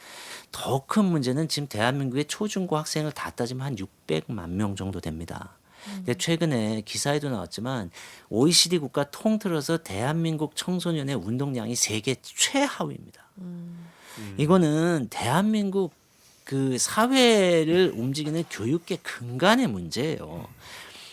더 큰 문제는 지금 대한민국의 초중고 학생을 다 따지면 한 600만 명 정도 됩니다. 근데 최근에 기사에도 나왔지만 OECD 국가 통틀어서 대한민국 청소년의 운동량이 세계 최하위입니다. 이거는 대한민국 그 사회를 움직이는 교육계 근간의 문제예요.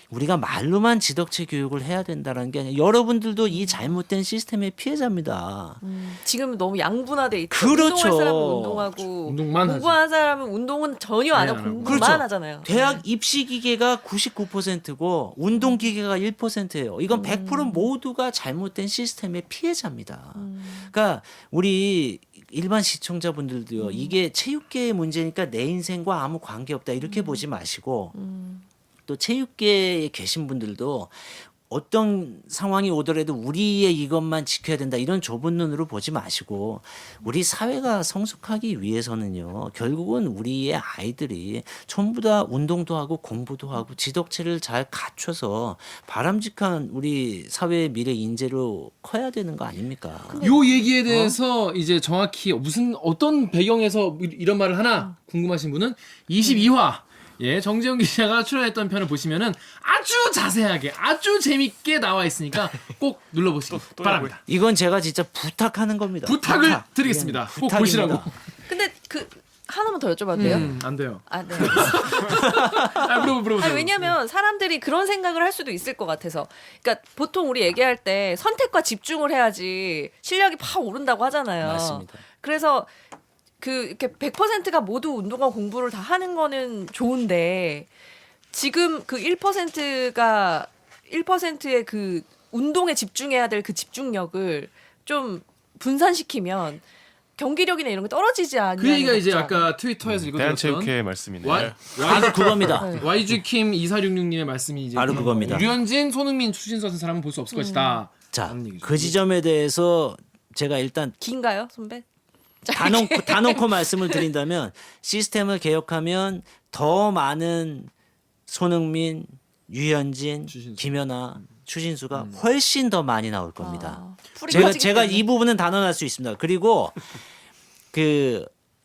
우리가 말로만 지덕체 교육을 해야 된다는 게 아니라 여러분들도 이 잘못된 시스템의 피해자입니다. 지금 너무 양분화돼 있죠. 그렇죠. 운동할 사람은 운동하고 운동만 공부하는 사람은 운동은 전혀 안 하고 공부만 그렇죠. 하잖아요. 대학 입시 기계가 99%고 운동 기계가 1%예요. 이건 100% 모두가 잘못된 시스템의 피해자입니다. 그러니까 우리 일반 시청자분들도요. 이게 체육계의 문제니까 내 인생과 아무 관계없다 이렇게 보지 마시고 또 체육계에 계신 분들도 어떤 상황이 오더라도 우리의 이것만 지켜야 된다 이런 좁은 눈으로 보지 마시고 우리 사회가 성숙하기 위해서는요. 결국은 우리의 아이들이 전부 다 운동도 하고 공부도 하고 지덕체를 잘 갖춰서 바람직한 우리 사회의 미래 인재로 커야 되는 거 아닙니까? 요 얘기에 대해서 이제 정확히 어떤 배경에서 이런 말을 하나 궁금하신 분은 22화 정재훈 기자가 출연했던 편을 보시면은 아주 자세하게 아주 재밌게 나와 있으니까 꼭 눌러보시기 바랍니다. 이건 제가 진짜 부탁하는 겁니다. 부탁을 부탁. 드리겠습니다. 꼭 부탁입니다. 보시라고. 근데 하나만 더 여쭤봐도 돼요? 안 돼요. 아, 네. 물어보세요. 아니, 왜냐면 사람들이 그런 생각을 할 수도 있을 것 같아서. 그러니까 보통 우리 얘기할 때 선택과 집중을 해야지 실력이 팍 오른다고 하잖아요. 맞습니다. 그래서 이렇게 100%가 모두 운동과 공부를 다 하는 거는 좋은데 지금 그 1%의 그 운동에 집중해야 될 그 집중력을 좀 분산시키면 경기력이나 이런 게 떨어지지 않냐. 그 얘기가 이제 아까 트위터에서 읽어드렸던 대한체육회 말씀이네요. 바로 그겁니다. YG킴 2466님의 말씀이 이제 바로 그겁니다. 류현진, 손흥민, 추신수 같은 사람은 볼 수 없을 것이다. 자, 라는 얘기죠. 그 지점에 대해서 제가 일단 긴가요, 선배? 다 놓고 말씀을 드린다면 시스템을 개혁하면 더 많은 손흥민, 유현진, 김연아, 추신수가 훨씬 더 많이 나올 겁니다. 풀이 제가 커지기 때문에. 이 부분은 단언할 수 있습니다. 그리고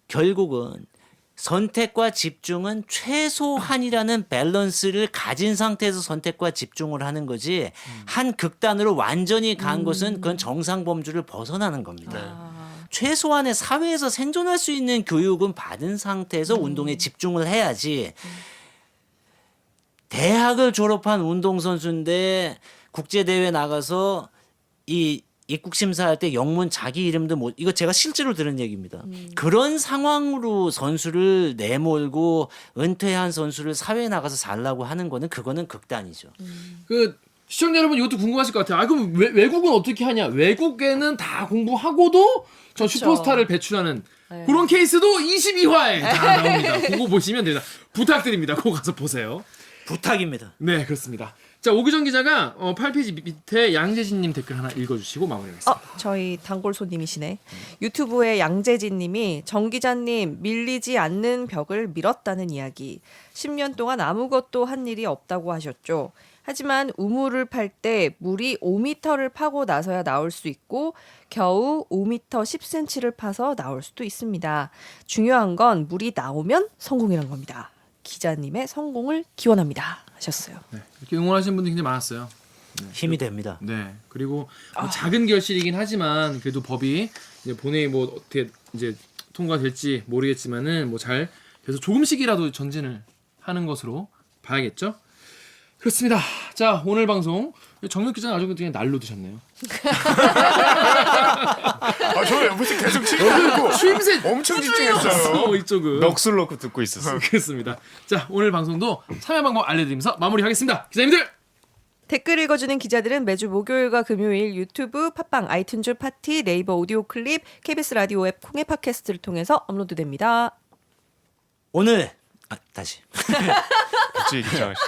결국은 선택과 집중은 최소한이라는 밸런스를 가진 상태에서 선택과 집중을 하는 거지 한 극단으로 완전히 간 것은 그건 정상 범주를 벗어나는 겁니다. 최소한의 사회에서 생존할 수 있는 교육은 받은 상태에서 운동에 집중을 해야지 대학을 졸업한 운동선수인데 국제대회 나가서 이 입국 심사할 때 영문 자기 이름도 못 이거 제가 실제로 들은 얘기입니다. 그런 상황으로 선수를 내몰고 은퇴한 선수를 사회에 나가서 살라고 하는 거는 그거는 극단이죠. 그 시청자 여러분 이것도 궁금하실 것 같아요. 그럼 외국은 어떻게 하냐? 외국에는 다 공부하고도 저 슈퍼스타를 배출하는 그런 케이스도 22화에 다 나옵니다. 그거 보시면 됩니다. 부탁드립니다. 그거 가서 보세요. 부탁입니다. 네, 그렇습니다. 자, 오규정 기자가 8페이지 밑에 양재진님 댓글 하나 읽어주시고 마무리하겠습니다. 저희 단골손님이시네. 유튜브에 양재진님이 정 기자님 밀리지 않는 벽을 밀었다는 이야기. 10년 동안 아무것도 한 일이 없다고 하셨죠. 하지만 우물을 팔 때 물이 5m를 파고 나서야 나올 수 있고 겨우 5m 10cm를 파서 나올 수도 있습니다. 중요한 건 물이 나오면 성공이란 겁니다. 기자님의 성공을 기원합니다. 졌어요. 네, 이렇게 응원하시는 분들이 굉장히 많았어요. 힘이 됩니다. 네. 그리고 뭐 작은 결실이긴 하지만 그래도 법이 이제 본회의 뭐 어떻게 이제 통과될지 모르겠지만은 뭐 잘 돼서 조금씩이라도 전진을 하는 것으로 봐야겠죠. 그렇습니다. 자, 오늘 방송 정력 기자는 아주 그냥 날로 드셨네요. 저 옆에서 계속 치고 추임새 엄청 집중했어요. 이쪽은. 넋을 놓고 듣고 있었어. 그렇습니다. 자, 오늘 방송도 참여 방법 알려드리면서 마무리하겠습니다. 기자님들. 댓글 읽어주는 기자들은 매주 목요일과 금요일 유튜브, 팟빵, 아이튠즈 파티, 네이버 오디오 클립, KBS 라디오 앱, 콩의 팟캐스트를 통해서 업로드됩니다. 오늘 다시. 굳이 기장하시죠.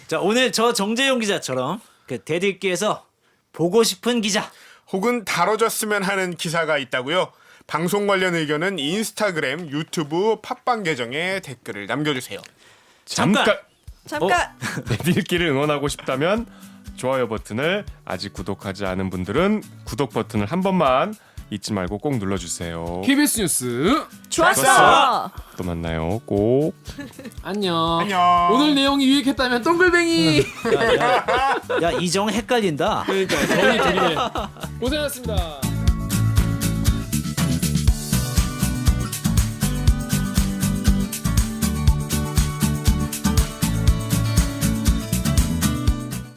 자, 오늘 저 정재용 기자처럼 그 대들기에서 보고 싶은 기자. 혹은 다뤄졌으면 하는 기사가 있다고요? 방송 관련 의견은 인스타그램, 유튜브, 팟빵 계정에 댓글을 남겨주세요. 잠깐! 잠깐! 내딜기를 응원하고 싶다면 좋아요 버튼을, 아직 구독하지 않은 분들은 구독 버튼을 한 번만 잊지 말고 꼭 눌러주세요. KBS 뉴스. 좋았어! 또 만나요. 꼭. 안녕. 안녕. 오늘 내용이 유익했다면 동글뱅이. 야, 이정 헷갈린다. 그러니까 정이 둘이네. 고생하셨습니다.